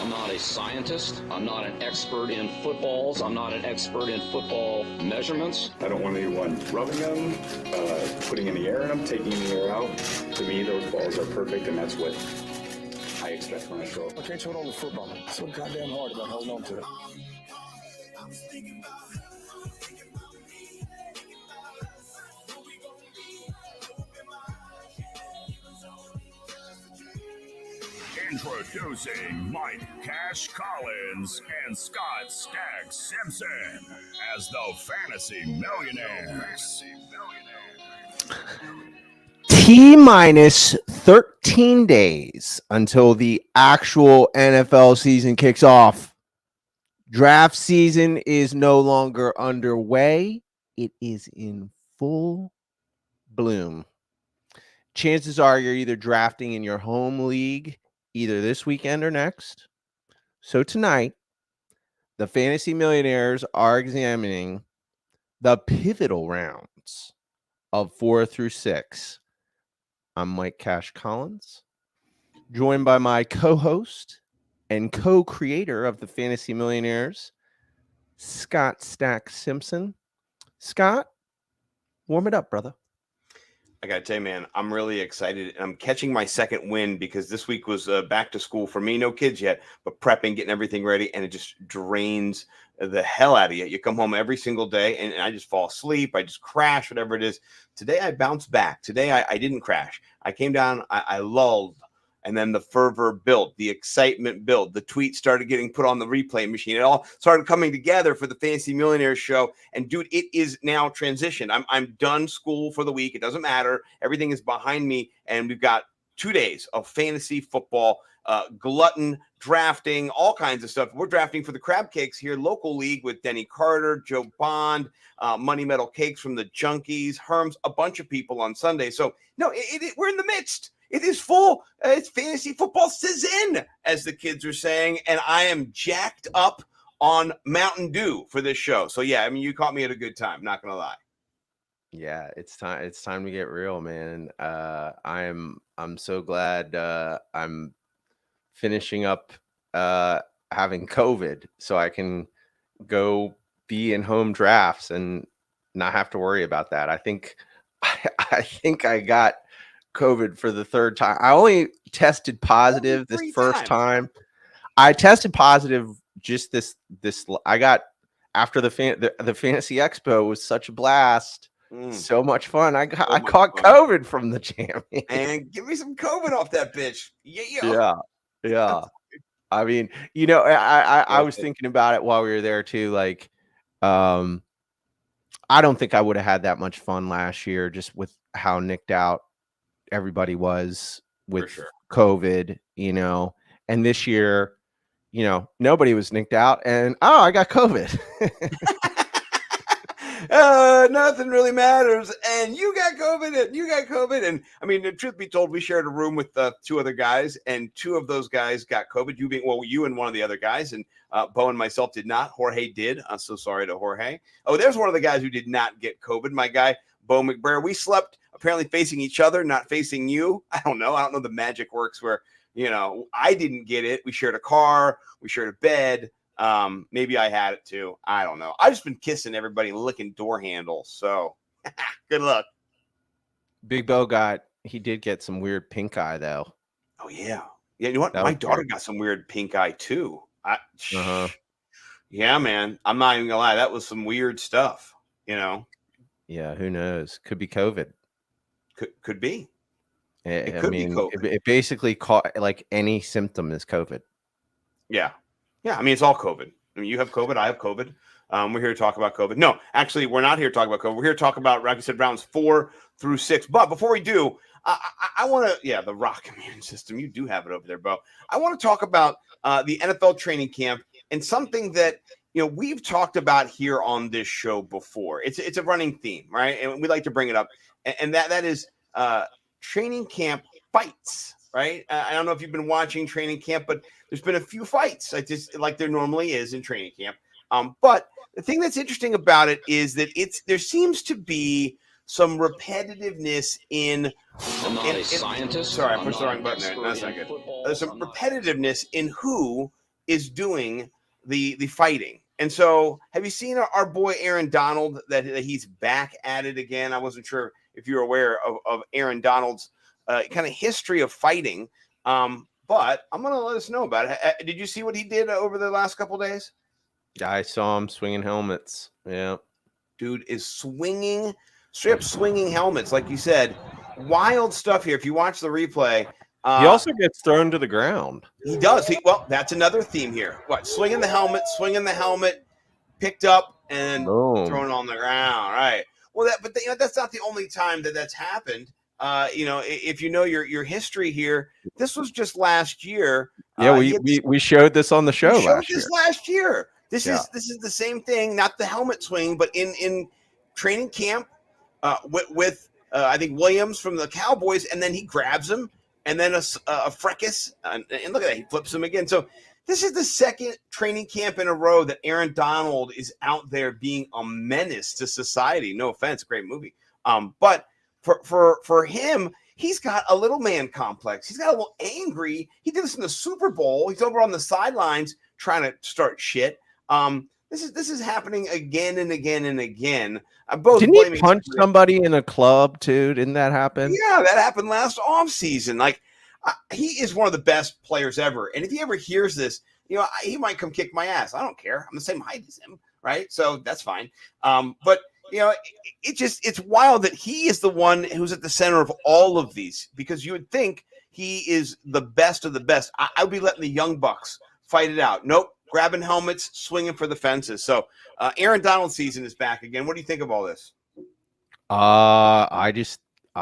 I'm not a scientist. I'm not an expert in footballs. I'm not an expert in football measurements. I don't want anyone rubbing them, putting any air in them, taking any air out. To me, those balls are perfect, and that's what I expect when I throw. I can't hold on to football. It's so goddamn hard about holding on to it. Introducing Mike Cash Collins and Scott Stag Simpson as the Fantasy Millionaires. T-minus 13 days until the actual NFL season kicks off. Draft season is no longer underway. It is in full bloom. Chances are you're either drafting in your home league either this weekend or next. So tonight, the Fantasy Millionaires are examining the pivotal rounds of 4 through 6. I'm Mike Cash Collins, joined by my co-host and co-creator of the Fantasy Millionaires, Scott Stack Simpson. Scott, warm it up, brother. I got to tell you, man, I'm really excited. I'm catching my second win because this week was back to school for me. No kids yet, but prepping, getting everything ready, and it just drains the hell out of you. You come home every single day, and I just fall asleep. I just crash, whatever it is. Today, I bounced back. Today, I didn't crash. I came down, I lulled, and then the fervor built, the excitement built, the tweets started getting put on the replay machine. It all started coming together for the Fantasy Millionaires show. And dude, it is now transitioned. I'm done school for the week. It doesn't matter. Everything is behind me. And we've got 2 days of fantasy football, glutton, drafting, all kinds of stuff. We're drafting for the Crab Cakes here, local league with Denny Carter, Joe Bond, Money Metal Cakes from the Junkies, Herms, a bunch of people on Sunday. So no, we're in the midst. It is full. It's fantasy football season, as the kids are saying, and I am jacked up on Mountain Dew for this show. So yeah, I mean, you caught me at a good time. Not gonna lie. Yeah, it's time. It's time to get real, man. I'm so glad I'm finishing up having COVID, so I can go be in home drafts and not have to worry about that. I think I got COVID for the third time. I only tested positive this first time. I tested positive just this I got after the Fantasy Expo was such a blast. So much fun. I caught COVID from the jam. And give me some COVID off that bitch. Yeah. I mean, you know, I was thinking about it while we were there too. Like, I don't think I would have had that much fun last year just with how nicked out everybody was with COVID, you know, and this year, you know, nobody was nicked out and I got COVID. Nothing really matters. And you got COVID. And I mean, the truth be told, we shared a room with 2 other guys, and 2 of those guys got COVID. You and one of the other guys, and Bo and myself did not. Jorge did. I'm so sorry to Jorge. Oh, there's one of the guys who did not get COVID. My guy, Bo McBrayer. We slept apparently facing each other, not facing you. I don't know. The magic works where, you know, I didn't get it. We shared a car. We shared a bed. Maybe I had it too. I don't know. I've just been kissing everybody and licking door handles. So good luck. Big Bo he did get some weird pink eye though. Oh yeah. Yeah. You know what? My daughter got some weird pink eye too. Yeah, man. I'm not even gonna lie. That was some weird stuff, you know? Yeah. Who knows? Could be COVID. Could be. It could be COVID. It basically like any symptom is COVID. Yeah. Yeah, I mean, it's all COVID. I mean, you have COVID, I have COVID. We're here to talk about COVID. No, actually, we're not here to talk about COVID. We're here to talk about, like I said, rounds 4 through 6. But before we do, I want to, the rock immune system. You do have it over there, Bo. I want to talk about the NFL training camp and something that, you know, we've talked about here on this show before. It's a running theme, right? And we like to bring it up. And that is training camp fights. Right. I don't know if you've been watching training camp, but there's been a few fights like there normally is in training camp. But the thing that's interesting about it is that there seems to be some repetitiveness in. I'm not a scientist. Sorry, I pushed the wrong button there. That's not good. There's some repetitiveness in who is doing the fighting. And so, have you seen our boy Aaron Donald that he's back at it again? I wasn't sure if you're aware of Aaron Donald's kind of history of fighting, but I'm going to let us know about it. Did you see what he did over the last couple of days? I saw him swinging helmets. Yeah. Dude is straight up swinging helmets, like you said. Wild stuff here. If you watch the replay, He also gets thrown to the ground. he does. Well, that's another theme here. What? Swinging the helmet, picked up and Boom. thrown on the ground. Right. Well, that's not the only time that's happened. If you know your history here, this was just last year. Yeah, we showed this on the show last year. This is the same thing, not the helmet swing, but in training camp with I think Williams from the Cowboys, and then he grabs him, and then a fracas, and look at that, he flips him again. So this is the second training camp in a row that Aaron Donald is out there being a menace to society. No offense, great movie, but for him, he's got a little man complex. He's got a little angry. He did this in the Super Bowl. He's over on the sidelines trying to start shit. This is happening again and again and again. Didn't he punch somebody in a club too? Didn't that happen? Yeah, that happened last offseason. Like, he is one of the best players ever. And if he ever hears this, he might come kick my ass. I don't care. I'm the same height as him, right? So that's fine. But it's wild that he is the one who's at the center of all of these, because you would think he is the best of the best. I would be letting the young bucks fight it out. Nope. Grabbing helmets, swinging for the fences. So Aaron Donald season is back again. What do you think of all this? I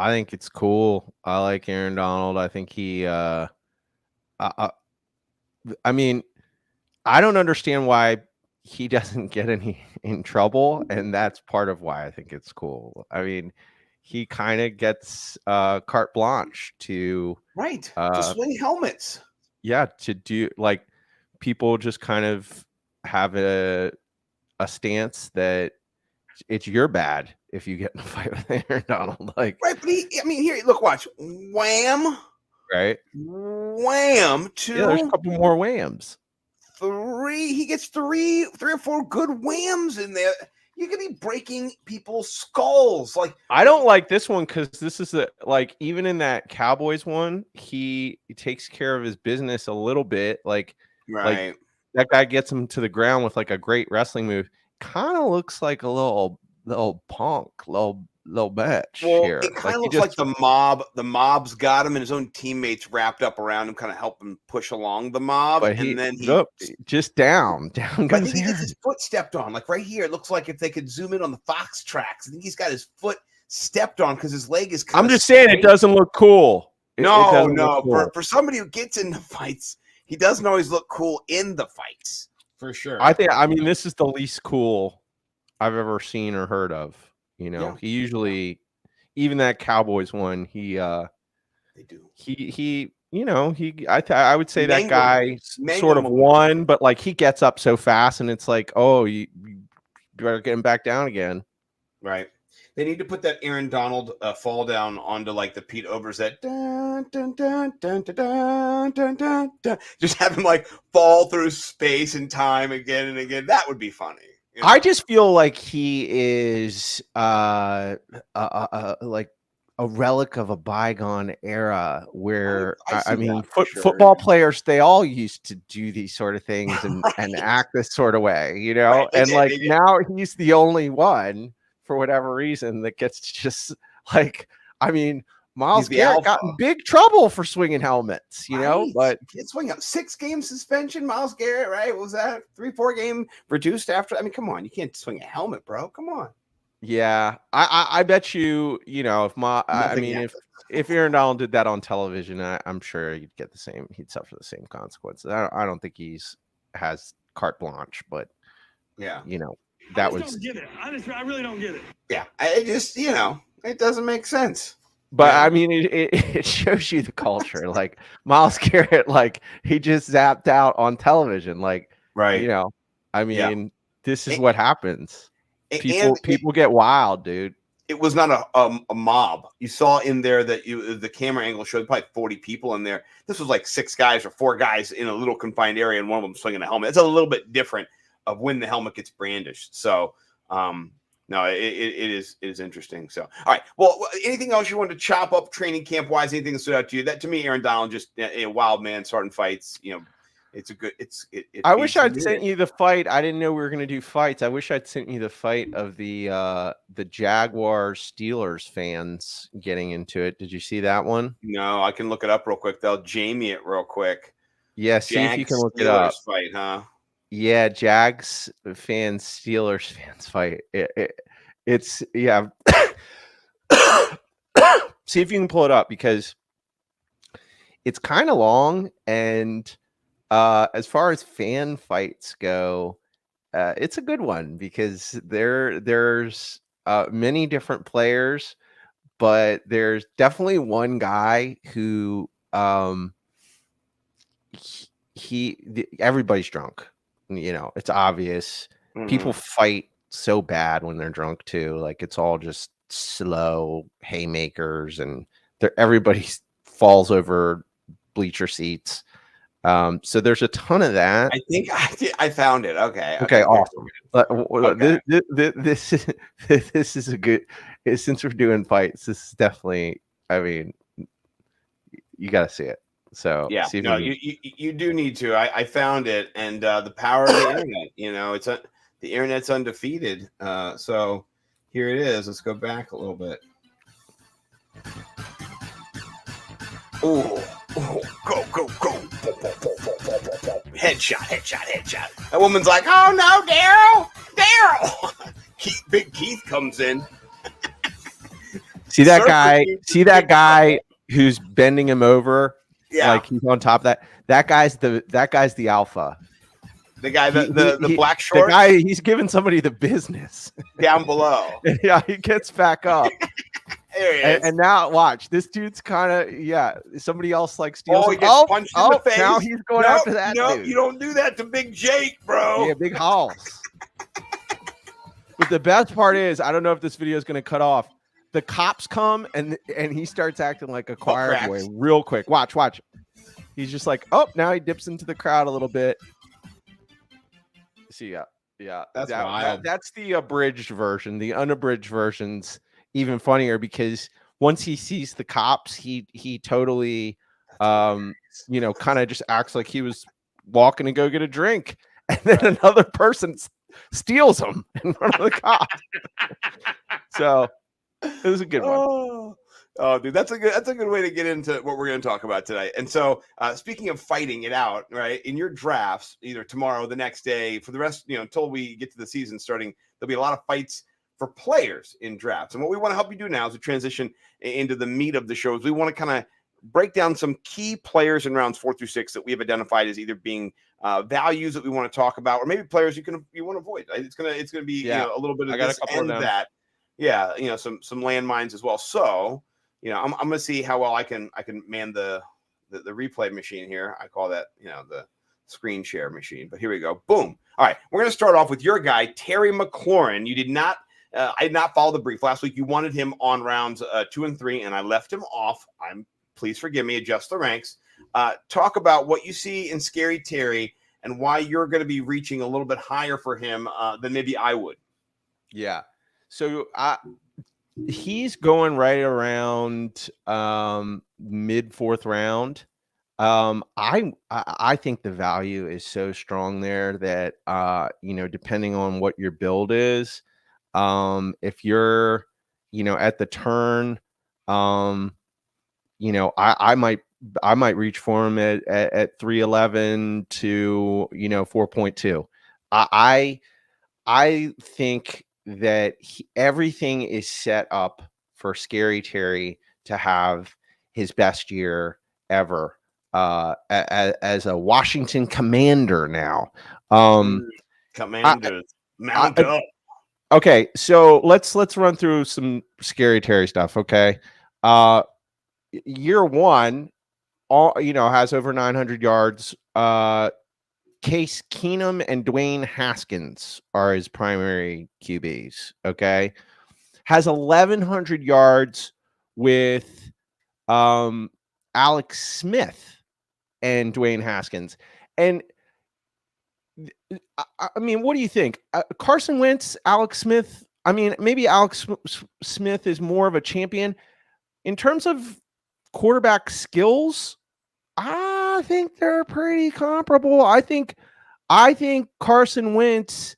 think it's cool. I like Aaron Donald. I think he I mean, I don't understand why he doesn't get in trouble, and that's part of why I think it's cool. I mean, he kind of gets carte blanche to swing helmets. Yeah, to do, like, people just kind of have a stance that it's your bad if you get in a fight with Aaron Donald. Like, right, but here, look, watch. Wham. Right. Wham. Two. Yeah, there's a couple more whams. Three. He gets three or four good whams in there. You could be breaking people's skulls. Like, I don't like this one because this is even in that Cowboys one, he takes care of his business a little bit. Like, right. That guy gets him to the ground with like a great wrestling move. Kind of looks like a little punk, little bitch. Well, here. It kind of looks like the mob. The mob's got him, and his own teammates wrapped up around him, kind of help him push along the mob. But then just down. But I think he gets his foot stepped on. Like right here, it looks like if they could zoom in on the Fox tracks, I think he's got his foot stepped on because his leg is. I'm just saying it doesn't look cool. No. Cool. For somebody who gets into fights, he doesn't always look cool in the fights. For sure. I mean, this is the least cool I've ever seen or heard of. He usually, even that Cowboys one, I would say that guy sort of won, but like he gets up so fast and it's like, oh, you better get him back down again. Right. They need to put that Aaron Donald fall down onto like the Pete Overzet. Dun, dun, dun, dun, dun, dun, dun, dun. Just have him like fall through space and time again and again. That would be funny. I just feel like he is like a relic of a bygone era where I mean, football players, they all used to do these sort of things and act this sort of way, Right. And now he's the only one for whatever reason that gets to just like, I mean, Myles Garrett got in big trouble for swinging helmets, but it's swing up 6-game suspension. Myles Garrett, right? What was that 3-4 game reduced after? I mean, come on, you can't swing a helmet, bro. Come on. Yeah, I bet you, if Aaron Donald did that on television, I'm sure he'd get the same. He'd suffer the same consequences. I don't think has carte blanche, but yeah, that was. Don't get it. I really don't get it. Yeah, I just it doesn't make sense. But I mean, it shows you the culture. Like Myles Garrett, like he just zapped out on television. Like, right. I mean, this is what happens. People get wild, dude. it was not a mob. You saw in there that the camera angle showed probably 40 people in there. This was like 6 guys or 4 guys in a little confined area, and one of them swinging a helmet. It's a little bit different of when the helmet gets brandished. So, no, it is interesting. So, all right. Well, anything else you want to chop up training camp wise? Anything that stood out to you? That to me, Aaron Donald, just a wild man starting fights. It's a good. I wish I'd sent you the fight. I didn't know we were going to do fights. I wish I'd sent you the fight of the Jaguars Steelers fans getting into it. Did you see that one? No, I can look it up real quick. They'll Jamie it real quick. Yeah, see if you can look it up. Fight, huh? Yeah, Jags fans, Steelers fans fight. It's yeah. See if you can pull it up because it's kind of long, and as far as fan fights go, it's a good one because there's many different players, but there's definitely one guy who everybody's drunk. It's obvious. Mm-hmm. People fight so bad when they're drunk too. Like it's all just slow haymakers, and everybody falls over bleacher seats. So there's a ton of that. I think I found it. Okay, awesome. Okay. This is a good. Since we're doing fights, this is definitely. I mean, you got to see it. So yeah, see no, you do need to. I found it, and the power of the internet. It's the internet's undefeated. So here it is. Let's go back a little bit. Oh, go. Headshot. That woman's like, oh no, Daryl. Big Keith comes in. See that guy? See that guy who's bending him over? Yeah, like he's on top of that. That guy's the alpha. The guy, the black shorts. The guy, he's giving somebody the business down below. Yeah, he gets back up. There he is. And now watch, this dude's kind of somebody else like steals. Oh, he gets punched in the face. Now he's going after that. No, dude. You don't do that to Big Jake, bro. Yeah, Big Halls. But the best part is, I don't know if this video is going to cut off. The cops come and he starts acting like a choir boy real quick. Watch. He's just like, oh, now he dips into the crowd a little bit. See, yeah, that's wild. That's the abridged version. The unabridged version's even funnier because once he sees the cops, he totally, kind of just acts like he was walking to go get a drink, and then another person steals him in front of the cops. So. It was a good one. Oh, dude, that's a good way to get into what we're going to talk about tonight. And so, speaking of fighting it out, right, in your drafts, either tomorrow, the next day, for the rest, until we get to the season starting, there'll be a lot of fights for players in drafts. And what we want to help you do now is to transition into the meat of the show. Is we want to kind of break down some key players in rounds 4 through 6 that we have identified as either being values that we want to talk about, or maybe players you want to avoid. Right? It's gonna be a little bit of this and that. Yeah, some landmines as well. So, I'm going to see how well I can man the replay machine here. I call that, the screen share machine. But here we go. Boom. All right, we're going to start off with your guy, Terry McLaurin. You did not. I did not follow the brief last week. You wanted him on rounds 2 and 3, and I left him off. Please forgive me. Adjust the ranks. Talk about what you see in Scary Terry and why you're going to be reaching a little bit higher for him than maybe I would. Yeah. So he's going right around mid 4th round. I think the value is so strong there that depending on what your build is, if you're at the turn, I might reach for him at 311 to 4.2. I think that everything is set up for Scary Terry to have his best year ever as a Washington Commander now. Commanders, mount up. Okay, so let's run through some Scary Terry stuff. Okay, year 1, has over 900 yards. Case Keenum and Dwayne Haskins are his primary QBs. Okay. has 1,100 yards with Alex Smith and Dwayne Haskins. And I mean, what do you think? Carson Wentz, Alex Smith. I mean, maybe Alex Smith is more of a champion in terms of quarterback skills. I think they're pretty comparable. I think Carson Wentz.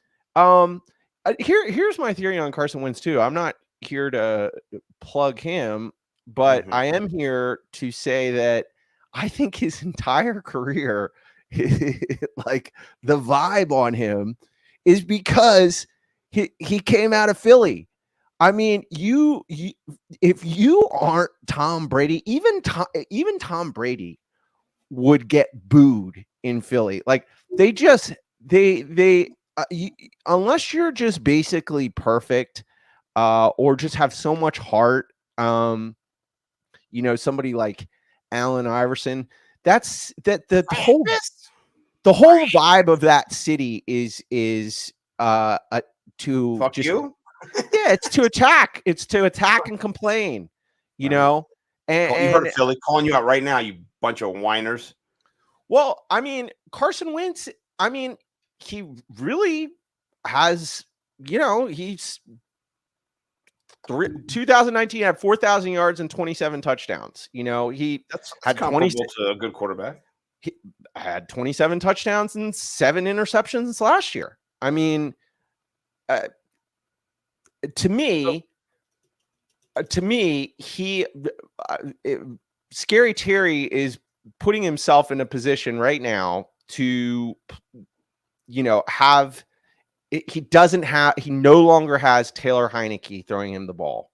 Here's my theory on Carson Wentz too. I'm not here to plug him, but I am here to say that I think his entire career, like the vibe on him, is because he came out of Philly. I mean, you if you aren't Tom Brady, even Tom Brady would get booed in Philly. Like they unless you're just basically perfect, or just have so much heart, somebody like Allen Iverson. That's the whole vibe of that city is to Fuck just you. Yeah, it's to attack. It's to attack and complain, you know. You heard of Philly calling you out right now, you bunch of whiners. Well, I mean, Carson Wentz, I mean, he really has, he's 2019 had 4,000 yards and 27 touchdowns. That's had comparable to a good quarterback. He had 27 touchdowns and 7 interceptions last year. I mean, to me, Scary Terry is putting himself in a position right now to, he no longer has Taylor Heineke throwing him the ball,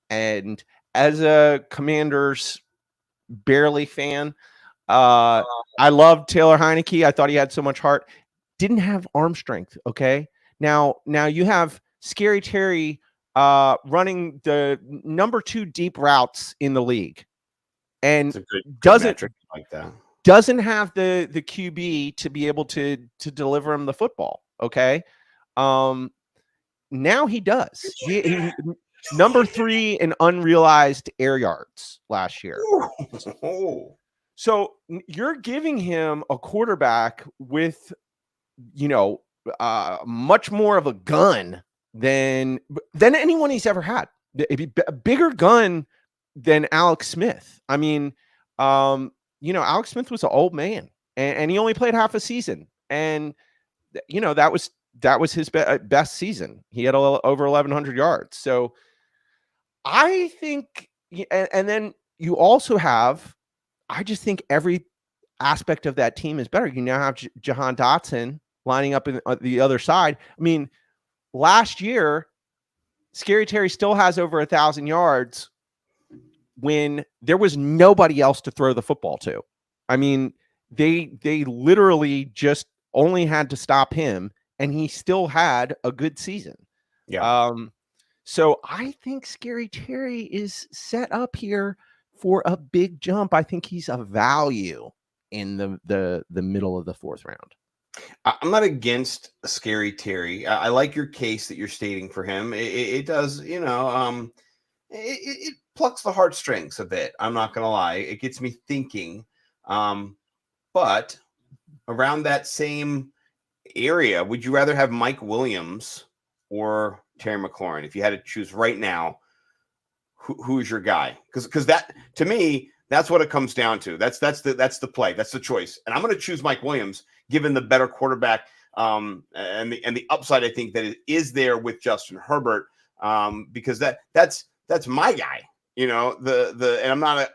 and as a Commanders barely fan, I loved Taylor Heineke. I thought he had so much heart. Didn't have arm strength. Okay. Now you have Scary Terry running the number 2 deep routes in the league, and doesn't have the QB to be able to deliver him the football. Okay. Now he does. He number 3 in unrealized air yards last year. So you're giving him a quarterback with, much more of a gun than anyone he's ever had. A bigger gun than Alex Smith. I mean, Alex Smith was an old man, and he only played half a season, and that was his best season. He had over 1,100 yards. So I think, and then you also have, I just think every aspect of that team is better. You now have Jahan Dotson lining up in the other side. I mean, last year, Scary Terry still has over 1,000 yards when there was nobody else to throw the football to. I mean, they literally just only had to stop him, and he still had a good season. Yeah. So I think Scary Terry is set up here for a big jump. I think he's a value in the middle of the 4th round. I'm not against Scary Terry. I like your case that you're stating for him. It does, it plucks the heartstrings a bit. I'm not going to lie. It gets me thinking. But around that same area, would you rather have Mike Williams or Terry McLaurin? If you had to choose right now, who's your guy? Because that, to me, that's what it comes down to. That's the play. That's the choice. And I'm going to choose Mike Williams, given the better quarterback and the upside I think that is there with Justin Herbert, because that's my guy. And I'm not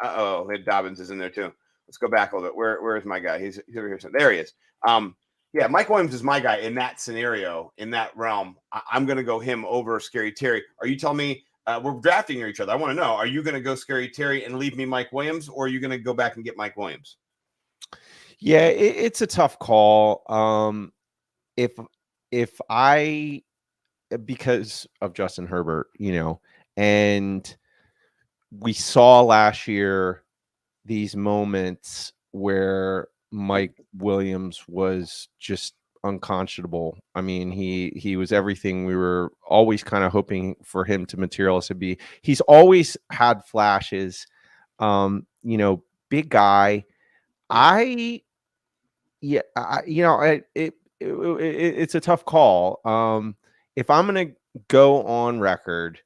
Dobbins is in there too. Let's go back a little bit. Where is my guy? He's over here. There he is. Yeah, Mike Williams is my guy in that scenario, in that realm. I'm going to go him over Scary Terry. Are you telling me we're drafting each other? I want to know, are you going to go Scary Terry and leave me Mike Williams, or are you going to go back and get Mike Williams? Yeah, it's a tough call. If I, because of Justin Herbert, and we saw last year these moments where Mike Williams was just unconscionable. I mean, he was everything we were always kind of hoping for him to materialize to be. He's always had flashes. Big guy. It's a tough call. If I'm gonna go on record,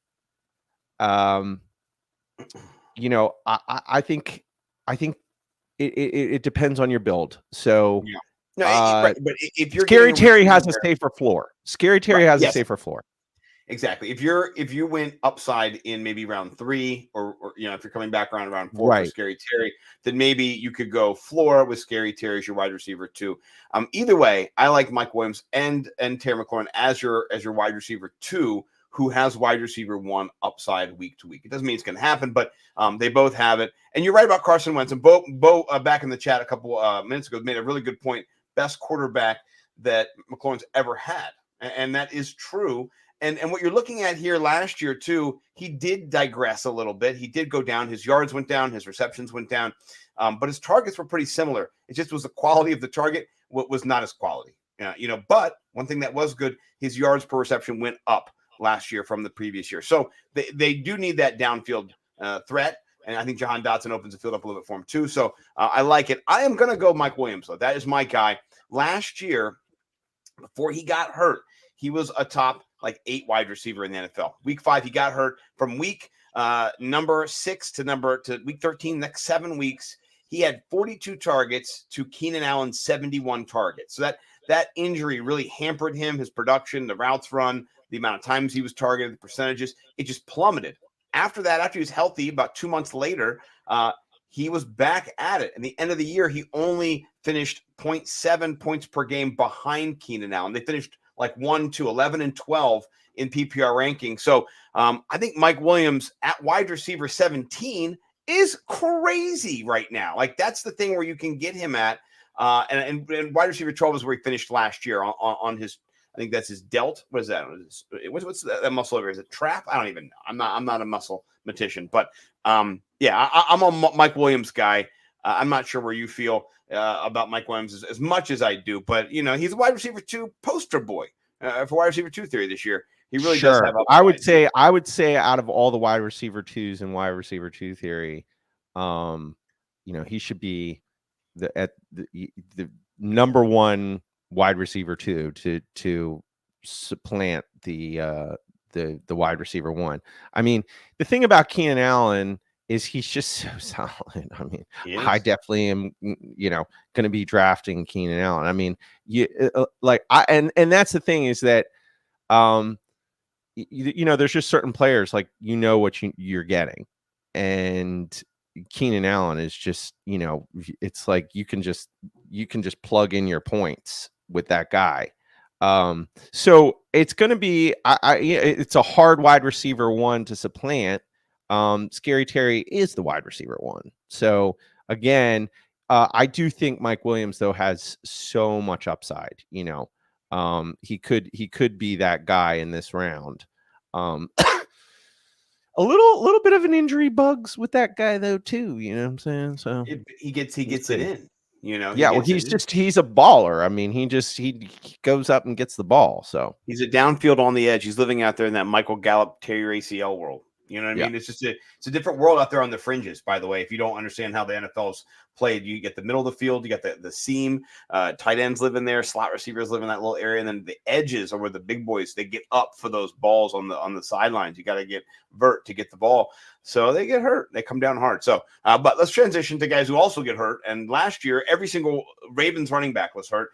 um, I think it depends on your build. So, Yeah. No, uh, right. But if you're Scary getting a Terry has a receiver, safer floor. Scary Terry right? has a Yes, safer floor. exactly. If you went upside in maybe round 3, or if you're coming back around round 4 for Right. Scary Terry, then maybe you could go floor with Scary Terry as your wide receiver 2. Either way, I like Mike Williams and Terry McLaurin as your wide receiver 2, who has wide receiver 1 upside week to week. It doesn't mean it's going to happen, but they both have it. And you're right about Carson Wentz. And Bo back in the chat a couple minutes ago made a really good point. Best quarterback that McLaurin's ever had, and that is true. And what you're looking at here last year, too, he did digress a little bit. He did go down. His yards went down. His receptions went down. But his targets were pretty similar. It just was the quality of the target what was not as quality. But one thing that was good, his yards per reception went up last year from the previous year. So they do need that downfield threat. And I think Jahan Dotson opens the field up a little bit for him, too. So I like it. I am going to go Mike Williams, though. That is my guy. Last year, before he got hurt, he was a top 8 wide receiver in the NFL. Week 5, he got hurt. From week number 6 to week 13, next 7 weeks, he had 42 targets to Keenan Allen's 71 targets. So that injury really hampered him, his production, the routes run, the amount of times he was targeted, the percentages. It just plummeted. After that, after he was healthy, about 2 months later, he was back at it. And the end of the year, he only finished 0.7 points per game behind Keenan Allen. They finished 1 to 11 and 12 in PPR ranking. So I think Mike Williams at wide receiver 17 is crazy right now. That's the thing where you can get him at. And wide receiver 12 is where he finished last year on his, I think that's his delt. What is that? What's that muscle over here? Is it trap? I don't even know. I'm not a muscle matician, but I'm a Mike Williams guy. I'm not sure where you feel about Mike Williams as much as I do, but he's a wide receiver 2 poster boy for wide receiver 2 theory this year. He really does have upside. I would say out of all the wide receiver 2s in wide receiver 2 theory, he should be the number 1 wide receiver 2 to supplant the wide receiver 1. I mean, the thing about Keenan Allen is he's just so solid. I mean, I definitely am, going to be drafting Keenan Allen. I mean, and that's the thing is that, there's just certain players what you're getting, and Keenan Allen is just, it's like you can just plug in your points with that guy. So it's going to be, it's a hard wide receiver 1 to supplant. Scary Terry is the wide receiver 1. So again, I do think Mike Williams though has so much upside. He could be that guy in this round. A little bit of an injury bugs with that guy though too. You know what I'm saying? So he gets it in. He's a baller. I mean, he goes up and gets the ball. So he's a downfield on the edge. He's living out there in that Michael Gallup, Terry ACL world. You know what I mean? It's just it's a different world out there on the fringes, by the way. If you don't understand how the NFL's played, you get the middle of the field, you got the seam, tight ends live in there, slot receivers live in that little area, and then the edges are where the big boys, they get up for those balls on the sidelines. You got to get vert to get the ball. So they get hurt. They come down hard. So, but let's transition to guys who also get hurt. And last year, every single Ravens running back was hurt.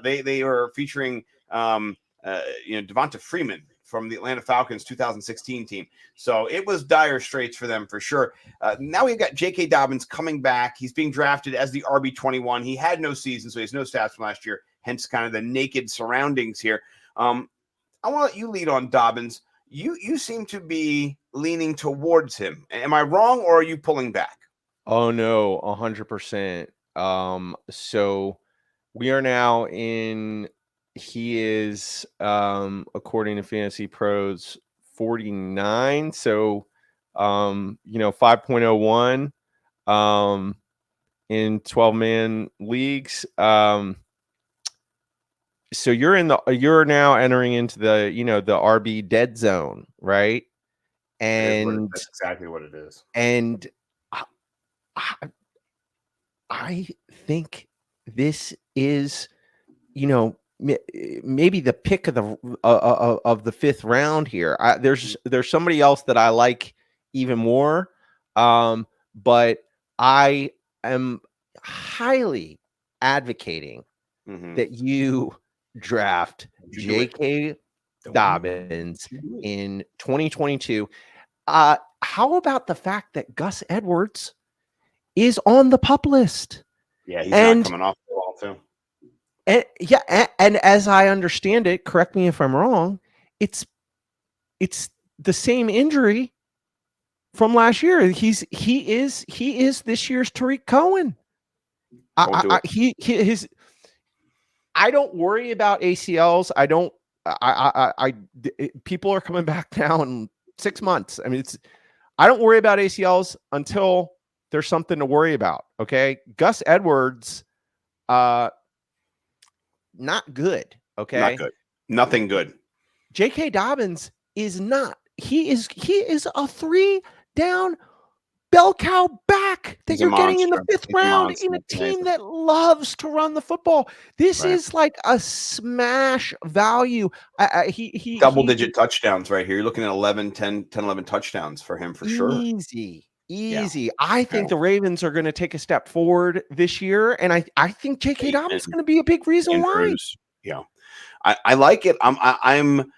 They were featuring Devonta Freeman from the Atlanta Falcons 2016 team. So it was dire straits for them for sure. Now we've got J.K. Dobbins coming back. He's being drafted as the RB21. He had no season, so he has no stats from last year, hence kind of the naked surroundings here. I want to let you lead on Dobbins. You seem to be leaning towards him. Am I wrong, or are you pulling back? Oh, no, 100%. So we are now in... He is, according to Fantasy Pros, 49. So, 5.01 in 12-man leagues. so you're now entering into the the RB dead zone, right? And That's exactly what it is. and I, I I think this is maybe the pick of the fifth round here. There's somebody else that I like even more, but I am highly advocating that you draft J.K. Dobbins in 2022. How about the fact that Gus Edwards is on the pup list? Yeah, he's not coming off the wall too. And as I understand it, correct me if I'm wrong, it's the same injury from last year. He is this year's Tariq Cohen. I don't worry about ACLs. People are coming back now in 6 months. I mean, I don't worry about ACLs until there's something to worry about. Okay. Gus Edwards, not good. Okay. Not good. Nothing good. J.K. Dobbins is not. He is a 3-down bell cow back that you're getting in the fifth round in a team that loves to run the football. This is like a smash value. He double-digit touchdowns right here. You're looking at 10, 11 touchdowns for him for sure. Easy. Yeah. I think the Ravens are going to take a step forward this year, and I think J.K. Dobbins is going to be a big reason why. Yeah, I like it. I'm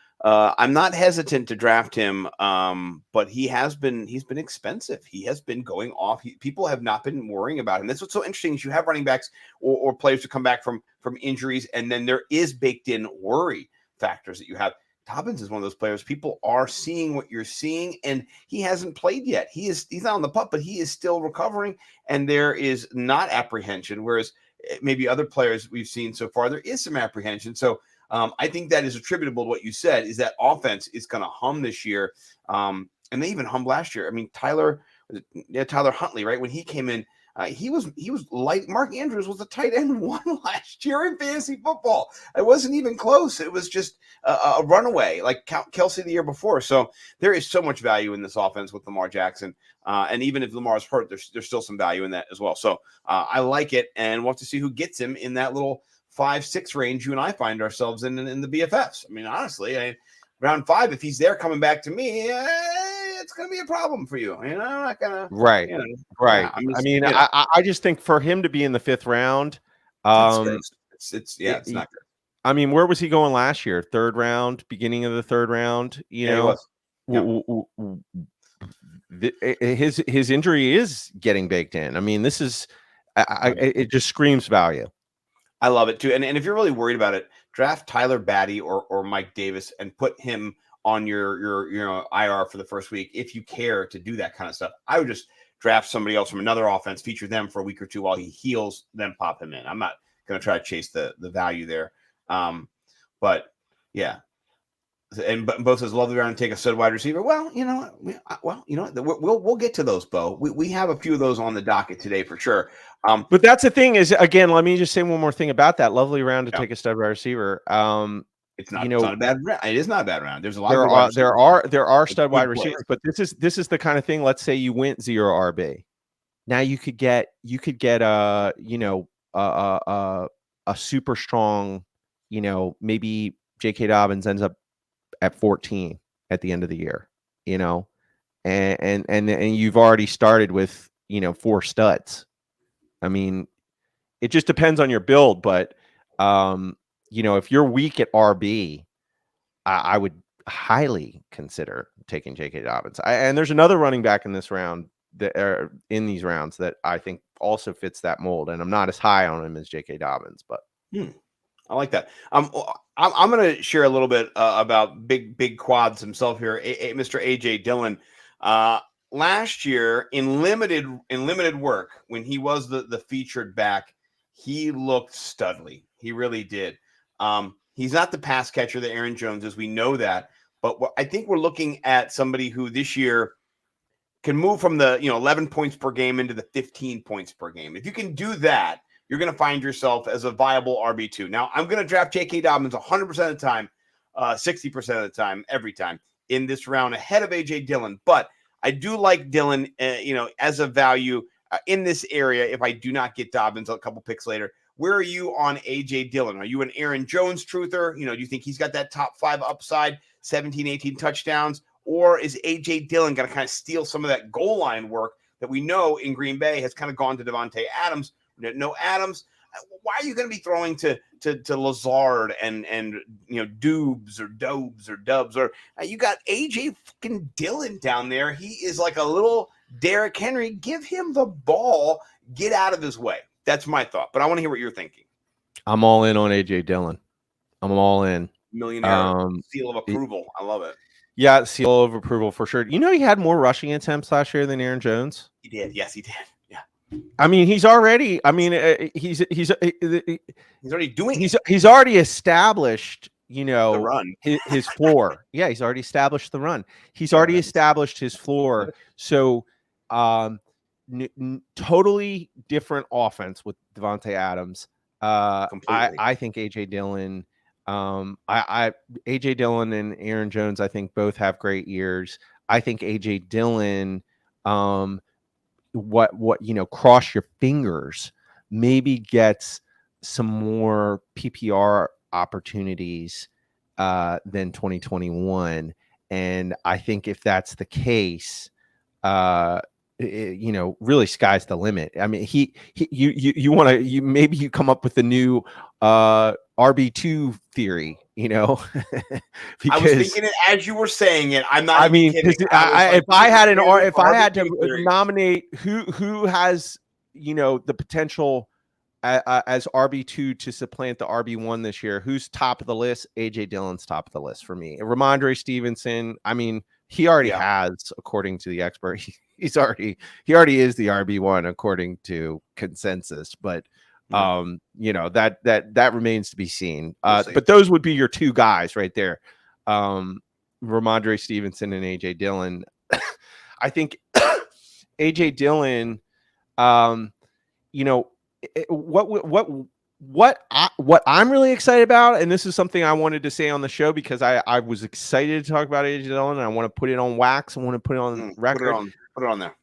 not hesitant to draft him, but he's been expensive. He has been going off. People have not been worrying about him. That's what's so interesting is you have running backs or players who come back from injuries, and then there is baked in worry factors that you have. Dobbins is one of those players. People are seeing what you're seeing, and he hasn't played yet. He's not on the pup, but he is still recovering, and there is not apprehension. Whereas maybe other players we've seen so far, there is some apprehension. So I think that is attributable to what you said, is that offense is going to hum this year. And they even hummed last year. I mean, Tyler Huntley, right? When he came in, he was light. Mark Andrews was the tight end one last year in fantasy football. It wasn't even close. It was just a runaway, like Kelsey the year before. So there is so much value in this offense with Lamar Jackson. And even if Lamar's hurt, there's still some value in that as well. So I like it, and we'll have to see who gets him in that little 5-6 range you and I find ourselves in the BFFs. I mean, honestly, round 5, if he's there coming back to me, it's going to be a problem for you. I'm not going to. Right. Right. Yeah, I just think for him to be in the 5th round, it's not good. I mean, where was he going last year? 3rd round, beginning of the 3rd round. He was. His injury is getting baked in. I mean, this is it just screams value. I love it too. And if you're really worried about it, draft Tyler Batty or Mike Davis and put him on your IR for the first week if you care to do that kind of stuff. I would just draft somebody else from another offense, feature them for a week or two while he heals, then pop him in. I'm not going to try to chase the value there. But yeah. And Bo says, love the round and take a stud wide receiver. Well, we'll get to those, Bo. We have a few of those on the docket today for sure. But that's the thing is, again, let me just say one more thing about that lovely round to take a stud wide receiver. It's not a bad round. It is not a bad round. There's a lot. There are stud wide receivers, but this is the kind of thing. Let's say you went 0 RB. Now you could get a super strong, maybe J.K. Dobbins ends up at 14 at the end of the year, and you've already started with 4 studs. I mean, it just depends on your build, but if you're weak at RB, I would highly consider taking J.K. Dobbins. And there's another running back in this round in these rounds that I think also fits that mold, and I'm not as high on him as J.K. Dobbins, but. I like that. I'm going to share a little bit about big quads himself here, Mr. AJ Dillon. Last year in limited work, when he was the featured back, he looked studly. He really did. He's not the pass catcher that Aaron Jones is. We know that, but I think we're looking at somebody who this year can move from the 11 points per game into the 15 points per game. If you can do that, you're going to find yourself as a viable RB2. Now, I'm going to draft J.K. Dobbins 100% of the time, 60% of the time, every time in this round ahead of A.J. Dillon. But I do like Dillon, as a value in this area if I do not get Dobbins a couple picks later. Where are you on A.J. Dillon? Are you an Aaron Jones truther? Do you think he's got that top 5 upside, 17, 18 touchdowns? Or is A.J. Dillon going to kind of steal some of that goal line work that we know in Green Bay has kind of gone to Devontae Adams? No Adams. Why are you going to be throwing to Lazard and Dubes or Dobes or Dubs? Or you got A.J. fucking Dillon down there. He is like a little Derrick Henry. Give him the ball. Get out of his way. That's my thought. But I want to hear what you're thinking. I'm all in on A.J. Dillon. I'm all in. Millionaire seal of approval. I love it. Yeah, seal of approval for sure. He had more rushing attempts last year than Aaron Jones. He did. Yes, he did. Yeah. I mean, he's already. I mean, he's already doing. He's already established. The run. his floor. Yeah, he's already established the run. He's already established his floor. So, totally different offense with Devontae Adams. I think A.J. Dillon. A.J. Dillon and Aaron Jones, I think both have great years. I think A.J. Dillon, cross your fingers, maybe gets some more PPR opportunities than 2021. And I think if that's the case, really sky's the limit. I mean, maybe you come up with a new RB2 theory, because I was thinking it as you were saying it. I'm not. I mean, kidding. if I had to nominate who has the potential as RB2 to supplant the RB1 this year, who's top of the list? A.J. Dillon's top of the list for me. Ramondre Stevenson. I mean, he already has, according to the expert. He already is the RB1 according to consensus, but that remains to be seen. But those would be your two guys right there, Ramondre Stevenson and AJ Dillon. I think AJ Dillon, what I'm really excited about, and this is something I wanted to say on the show because I was excited to talk about AJ Dillon, and I want to put it on wax. I want to put it on record. Put it on there.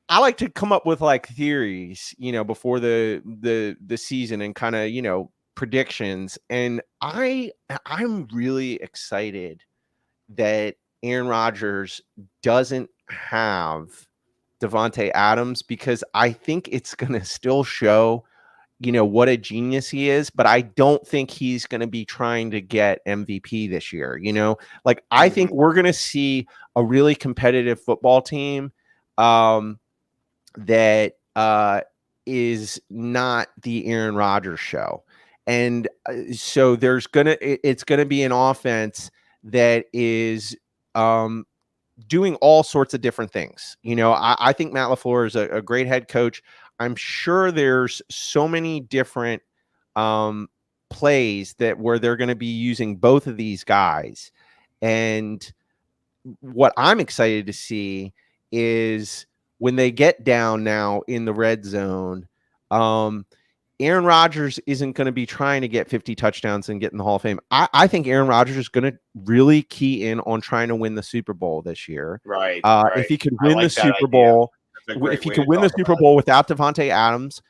I like to come up with like theories, before the season and kind of, predictions. And I'm really excited that Aaron Rodgers doesn't have Devontae Adams because I think it's going to still show, what a genius he is, but I don't think he's going to be trying to get MVP this year. I think we're going to see a really competitive football team that is not the Aaron Rodgers show. And so it's going to be an offense that is doing all sorts of different things. I think Matt LaFleur is a great head coach. I'm sure there's so many different plays where they're going to be using both of these guys. And what I'm excited to see is when they get down now in the red zone, Aaron Rodgers isn't going to be trying to get 50 touchdowns and get in the Hall of Fame. I think Aaron Rodgers is going to really key in on trying to win the Super Bowl this year. Right. If he could win the Super Bowl, if he could win the Super Bowl without Devontae Adams,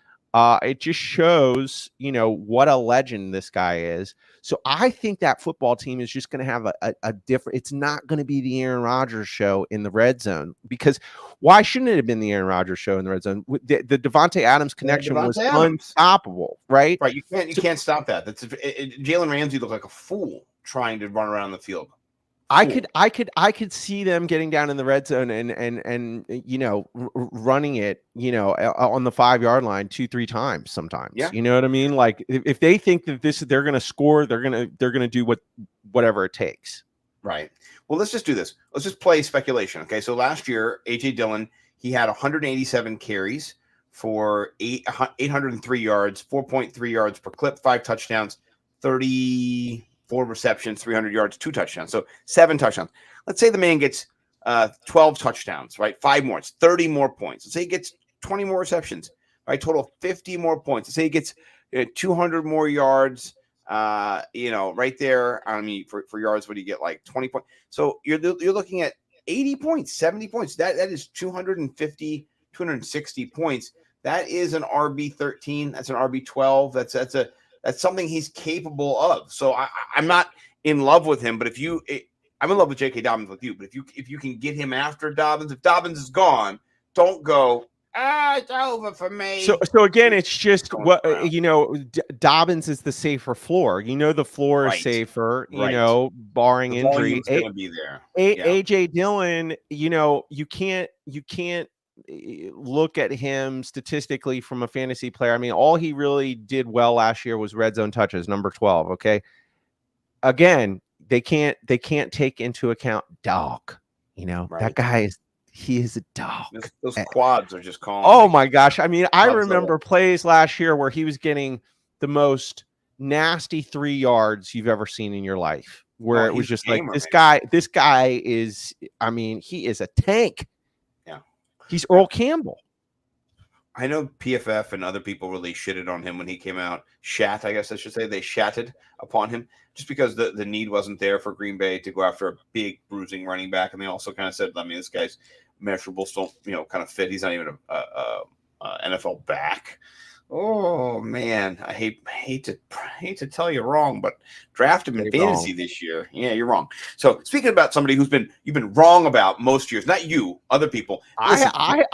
it just shows, what a legend this guy is. So I think that football team is just going to have a different, it's not going to be the Aaron Rodgers show in the red zone, because why shouldn't it have been the Aaron Rodgers show in the red zone? The Devontae Adams connection was unstoppable, right? Right. You can't stop that. Jalen Ramsey looked like a fool trying to run around the field. I could see them getting down in the red zone and running it, on the 5-yard line 2-3 times sometimes. Yeah. You know what I mean? Like if they think that they're going to score, they're going to do whatever it takes. Right. Well, let's just do this. Let's just play speculation. Okay. So last year, AJ Dillon, he had 187 carries for 803 yards, 4.3 yards per clip, 5 touchdowns, 34 receptions, 300 yards, 2 touchdowns. So 7 touchdowns. Let's say the man gets 12 touchdowns, right? 5 more. It's 30 more points. Let's say he gets 20 more receptions. right? Total of 50 more points. Say he gets 200 more yards. Right there. I mean, for yards, what do you get? Like 20 points. So you're looking at 80 points, 70 points. That is 250, 260 points. That is an RB13. That's an RB12. That's something he's capable of. So I'm not in love with him, but I'm in love with J.K. Dobbins with you. But if you can get him after Dobbins, if Dobbins is gone, don't go. It's over for me. So again, it's just what Dobbins is the safer floor. The floor is safer. Barring the injury, going to be there. AJ Dillon. You can't look at him statistically from a fantasy player. I mean, all he really did well last year was red zone touches, number 12. Okay, again, they can't take into account dog. That guy he is a dog. Those quads are just calling. Oh my gosh. I mean, I remember plays last year where he was getting the most nasty 3 yards you've ever seen in your life, where it was just like, this guy is, I mean, he is a tank. Yeah. He's Earl Campbell. I know PFF and other people really shitted on him when he came out. I guess I should say. They shatted upon him just because the need wasn't there for Green Bay to go after a big bruising running back. And they also kind of said, I mean, this guy's measurables don't, kind of fit. He's not even a NFL back. Oh man, I hate to tell you wrong, but draft him in fantasy this year. Yeah, you're wrong. So speaking about somebody you've been wrong about most years, not you, other people. Listen, I've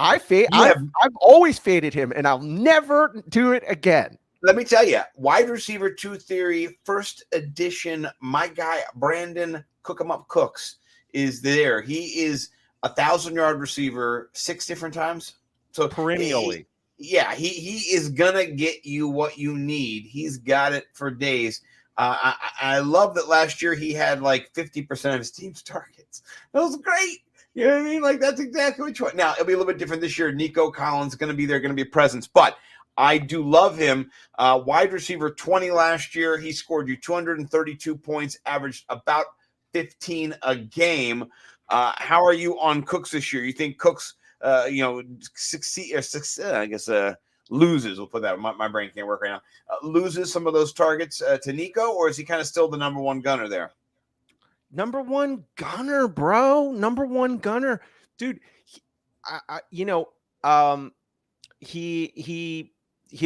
always faded him, and I'll never do it again. Let me tell you, wide receiver 2 theory, first edition. My guy Brandon Cook 'em up Cooks is there. He is 1,000-yard receiver 6 different times. So perennially. He is gonna get you what you need. He's got it for days. I love that last year he had like 50% of his team's targets. That was great. You know what I mean? Like, that's exactly what you want. Now, it'll be a little bit different this year. Nico Collins is going to be there, going to be a presence. But I do love him. Wide receiver 20 last year. He scored you 232 points, averaged about 15 a game. How are you on Cooks this year? You think Cooks succeed or I guess loses? We'll put that. My brain can't work right now. Loses some of those targets to Nico, or is he kind of still the number one gunner there? Number one gunner, bro. Number one gunner, dude. He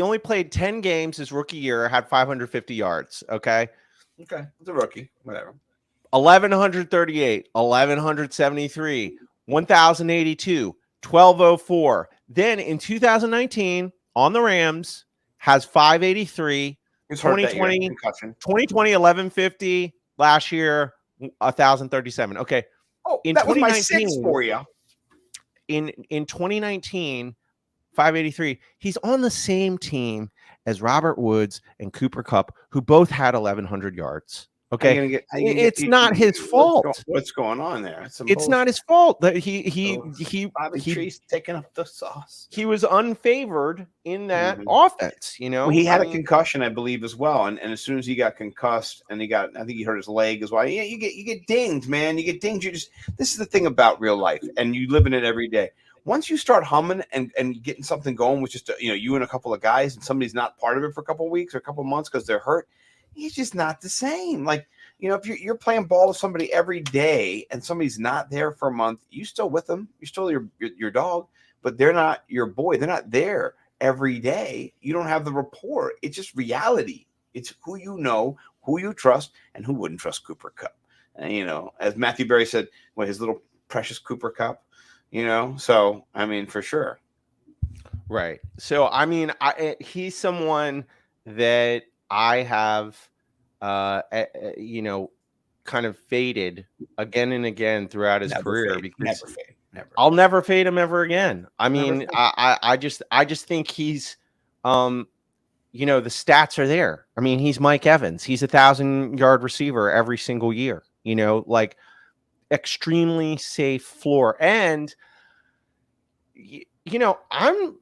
only played 10 games his rookie year, had 550 yards. Okay, it's a rookie, whatever. 1,138, 1,173, 1,082. 1204. Then in 2019 on the Rams has 583. 2020 1150. Last year 1,037. Okay. Oh, in that was my 6 for you. In 2019, 583. He's on the same team as Robert Woods and Cooper Kupp, who both had 1,100 yards. Okay, it's not his fault. What's going on there? It's not his fault that he Tree's taking up the sauce. He was unfavored in that offense. Well, he had a concussion, I believe, as well. And as soon as he got concussed, and I think he hurt his leg as well. Yeah, you get dinged, man. You get dinged. This is the thing about real life, and you live in it every day. Once you start humming and getting something going with just you and a couple of guys, and somebody's not part of it for a couple of weeks or a couple of months because they're hurt. He's just not the same. Like, if you're playing ball with somebody every day and somebody's not there for a month, you still with them. You're still your dog, but they're not your boy. They're not there every day. You don't have the rapport. It's just reality. It's who you know, who you trust, and who wouldn't trust Cooper Kupp. And, as Matthew Berry said, his little precious Cooper Kupp, So, I mean, for sure. Right. So, I mean, he's someone that I have, kind of faded again and again throughout his career because I'll never fade him ever again. I mean, I just think he's, the stats are there. I mean, he's Mike Evans. He's 1,000-yard receiver every single year. Like extremely safe floor. And I'm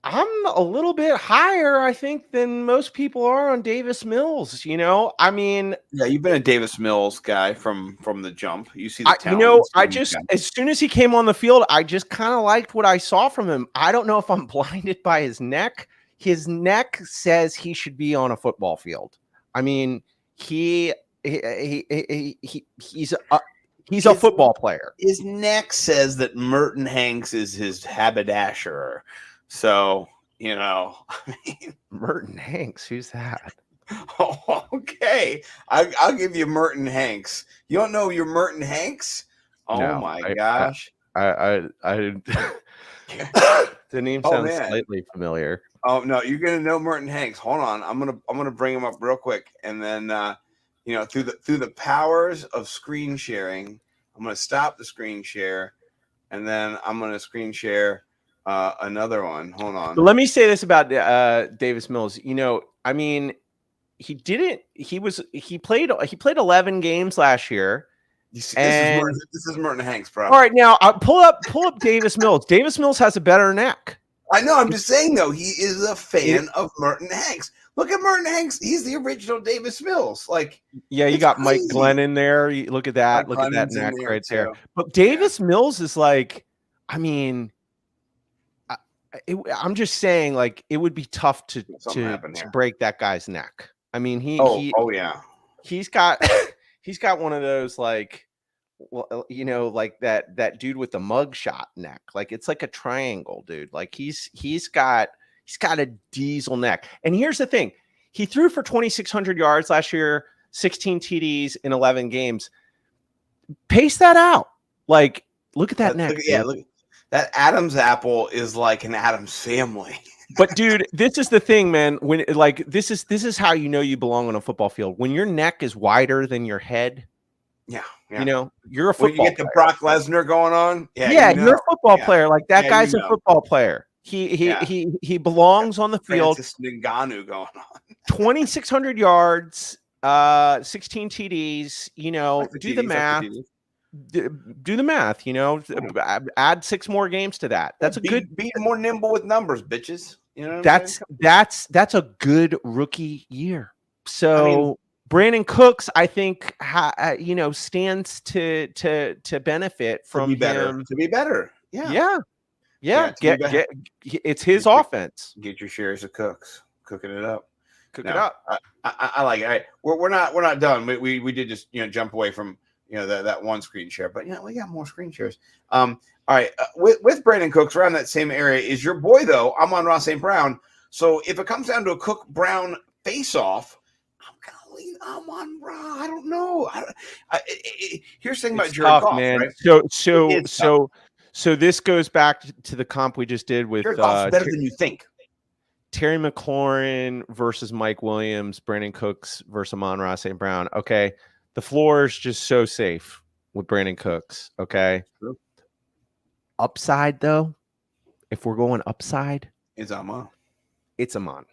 I'm a little bit higher, I think, than most people are on Davis Mills. I mean, Yeah, you've been a Davis Mills guy from the jump. You see the talent. I just, as soon as he came on the field, I just kind of liked what I saw from him. I don't know if I'm blinded by his neck. His neck says he should be on a football field. I mean, he's a football player. His neck says that Merton Hanks is his haberdasher. So, I mean, Merton Hanks, who's that? oh, okay. I'll give you Merton Hanks. You don't know your Merton Hanks? Oh No, my gosh. I the name sounds slightly familiar. Oh no, you're gonna know Merton Hanks. Hold on, I'm gonna bring him up real quick, and then through the powers of screen sharing, I'm gonna stop the screen share, and then I'm gonna screen share another one. Hold on. But let me say this about Davis Mills. I mean, he played 11 games last year. This is Merton Hanks, bro. All right, now pull up Davis Mills. Davis Mills has a better neck. I know. I'm just saying though, he is a fan of Merton Hanks. Look at Merton Hanks. He's the original Davis Mills. You got crazy. Mike Glenn in there. Look at that. Look at that neck right there. But Davis Mills is I mean, I'm just saying, it would be tough to break that guy's neck. I mean, he's got one of those that dude with the mug shot neck. It's like a triangle, dude. He's got a diesel neck. And here's the thing: he threw for 2,600 yards last year, 16 TDs in 11 games. Pace that out. Look at that neck. Look. That Adam's apple is like an Adam's family. But dude, this is the thing, man. When this is how you belong on a football field. When your neck is wider than your head. Yeah. You're a football. When you get the Brock Lesnar going on. Yeah, you're a football player. That guy's a football player. He belongs on the field. Francis Ngannou going on. 2,600 yards, 16 TDs. Do the math. Do the math, add 6 more games to that. That's be more nimble with numbers, bitches. That's a good rookie year. So Brandon Cooks, I think, stands to benefit from him to be better. Yeah. It's his offense. Get your shares of Cooks, cooking it up. It up. I like it. All right, we're not done. We did just jump away from that one screen share, but we got more screen shares. All right, with Brandon Cooks around that same area is your boy though. I'm on Ross St. Brown. So if it comes down to a Cook Brown face off, I'm on Brown. I don't know. Here's the thing about Jared Goff, man. Right? So this goes back to the comp we just did with Jared Goff's better than you think. Terry McLaurin versus Mike Williams, Brandon Cooks versus Amon-Ra St. Brown. Okay. The floor is just so safe with Brandon Cooks. Okay. True. Upside though, if we're going upside, it's Amon. It's Amon.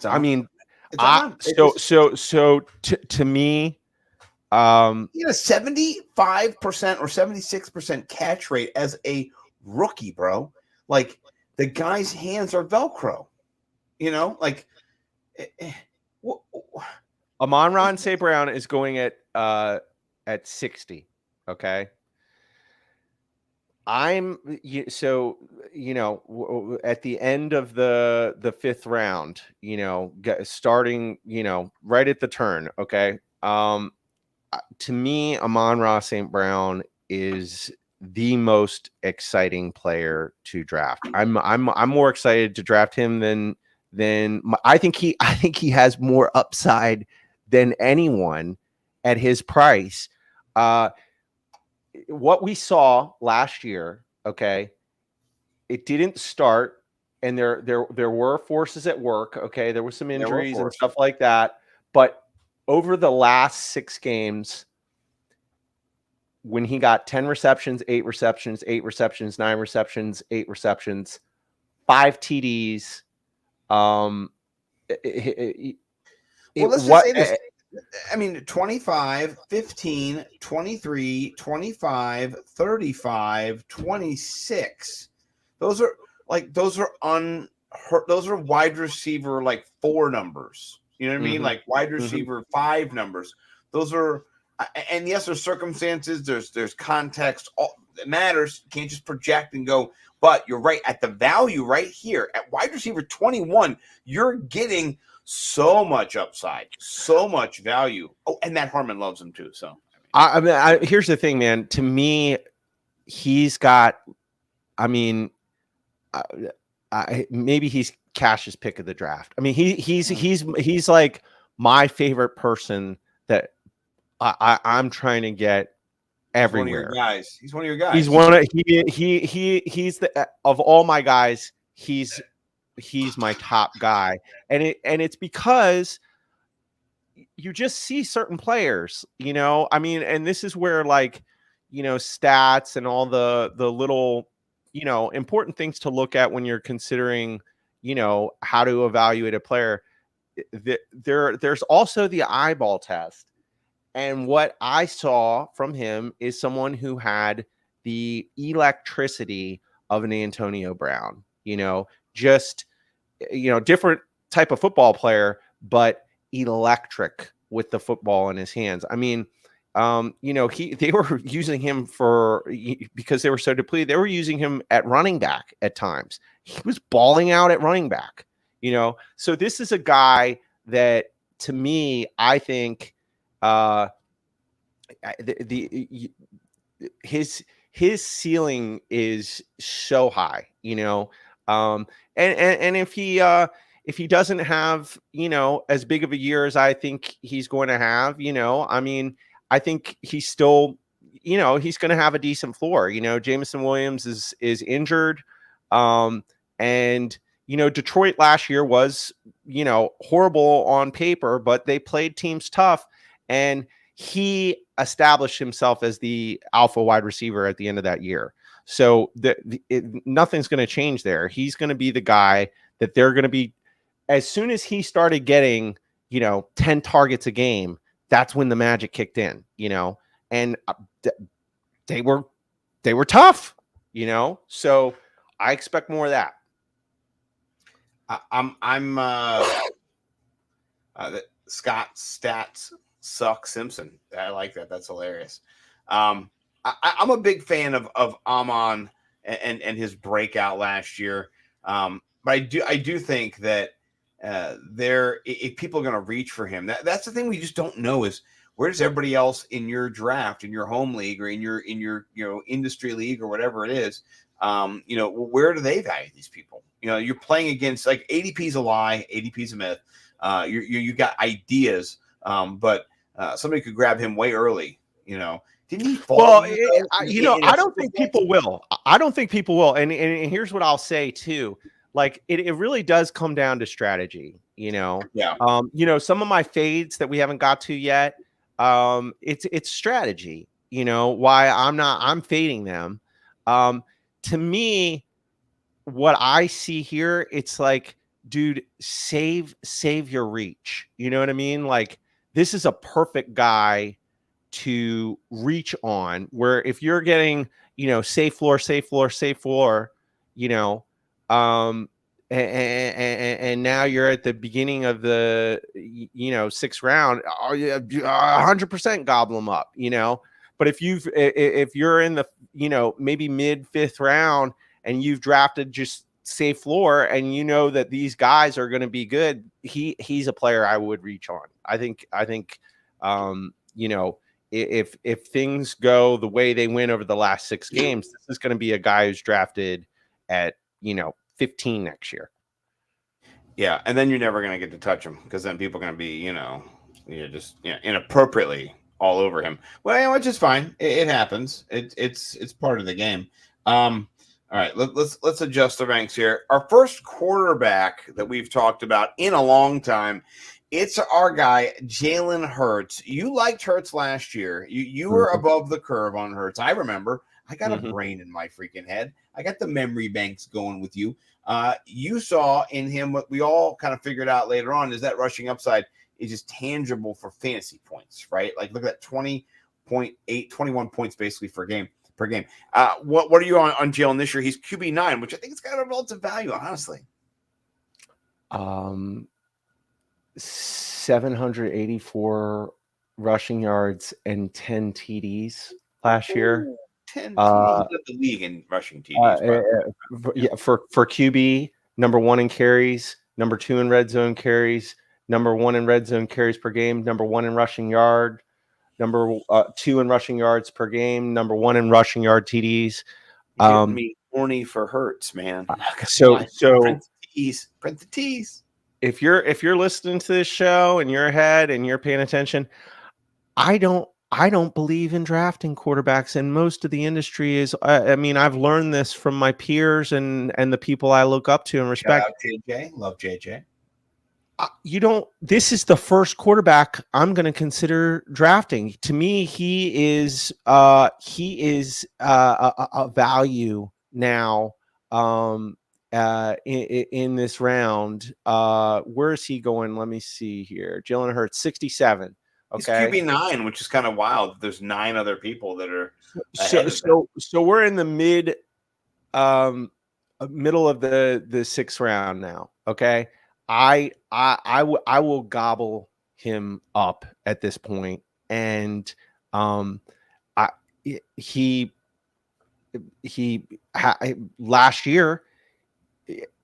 I mean, so to me, he had a 75% or 76% catch rate as a rookie, bro. The guy's hands are Velcro. Amon-Ra St. Brown is going at 60. Okay. At the end of the 5th round, starting, right at the turn. Okay. To me, Amon-Ra St. Brown is the most exciting player to draft. I'm more excited to draft him than I think he has more upside than anyone at his price. What we saw last year, okay, it didn't start, and there were forces at work. Okay, there were some injuries and stuff like that, but over the last 6 games, when he got 10 receptions, 8 receptions, 8 receptions, 9 receptions, 8 receptions, 5 TDs. Let's just say this. 25, 15, 23, 25, 35, 26. Those are unheard those are wide receiver like 4 numbers. You know what I mean? Mhm. Like wide Mhm. receiver 5 numbers. Those are, and yes, there's circumstances, there's context. All that matters. You can't just project and go. But you're right, at the value right here at wide receiver 21, you're getting so much upside, so much value. Oh, and Matt Harmon loves him too. So I mean, here's the thing, man. To me, he's got. I mean, maybe he's Cash's pick of the draft. I mean, he's like my favorite person that I'm trying to get everywhere. One of your guys. He's one of your guys. He's one of he's the of all my guys. He's my top guy, and it's because you just see certain players, you know. I mean, and this is where like, you know, stats and all the little, you know, important things to look at when you're considering, you know, how to evaluate a player. There's also the eyeball test. And what I saw from him is someone who had the electricity of an Antonio Brown, you know, just, you know, different type of football player, but electric with the football in his hands. I mean, you know, they were using him because they were so depleted. They were using him at running back at times. He was balling out at running back, you know. So this is a guy that, to me, I think, his ceiling is so high, you know. And if he doesn't have, you know, as big of a year as I think he's going to have, you know, I mean, I think he's still, you know, he's going to have a decent floor. You know, Jameson Williams is injured, and you know, Detroit last year was, you know, horrible on paper, but they played teams tough, and he established himself as the alpha wide receiver at the end of that year. So nothing's going to change there. He's going to be the guy that they're going to be. As soon as he started getting, you know, 10 targets a game, that's when the magic kicked in, you know, and they were tough, you know, so I expect more of that. Scott Stats Suck Simpson. I like that. That's hilarious. I'm a big fan of Amon and his breakout last year. But I do think that if people are going to reach for him, that's the thing we just don't know is where does everybody else in your draft, in your home league, or in your you know, industry league or whatever it is, you know, where do they value these people? You know, you're playing against, like, ADP's a lie, ADP's a myth. You got ideas, but somebody could grab him way early. You know, didn't he fall? Well, you know, I don't think people will. I don't think people will. And here's what I'll say too. Like, it really does come down to strategy, you know. Yeah. You know, some of my fades that we haven't got to yet, it's strategy, you know, why I'm fading them. To me, what I see here, it's like, dude, save your reach. You know what I mean? Like, this is a perfect guy to reach on, where if you're getting, you know, safe floor, you know, and now you're at the beginning of the, you know, 6th round, 100% gobble them up, you know. But if you're in the, you know, maybe mid 5th round and you've drafted just safe floor and you know that these guys are going to be good, he's a player I would reach on. I think you know, if things go the way they went over the last 6 games, this is going to be a guy who's drafted at, you know, 15 next year. Yeah, and then you're never going to get to touch him because then people are going to be, you know, just, you know, inappropriately all over him. Well, you know, which is fine. It happens. It's part of the game. All right, let's adjust the ranks here. Our first quarterback that we've talked about in a long time, it's our guy, Jalen Hurts. You liked Hurts last year. You were above the curve on Hurts. I remember. I got a brain in my freaking head. I got the memory banks going with you. You saw in him what we all kind of figured out later on is that rushing upside is just tangible for fantasy points, right? Like, look at that 20.8, 21 points basically per game. What are you on Jalen this year? He's QB9, which I think it's got a relative value, honestly. 784 rushing yards and 10 TDs last year. 10 TDs. He led the league in rushing TDs. For QB, number 1 in carries, number 2 in red zone carries, number 1 in red zone carries per game, number 1 in rushing yard, number 2 in rushing yards per game, number 1 in rushing yard TDs. Getting me horny for Hurts, man. So print the tease. If you're listening to this show and you're ahead and you're paying attention, I don't believe in drafting quarterbacks, and most of the industry is. I mean, I've learned this from my peers and the people I look up to and respect. Shout out JJ, love JJ. You don't. This is the first quarterback I'm going to consider drafting. To me, he is a value now. In this round, where is he going? Let me see here. Jalen Hurts, 67. Okay, he's QB9, which is kind of wild. There's 9 other people that are so we're in the middle of the 6th round now. Okay, I will gobble him up at this point, and last year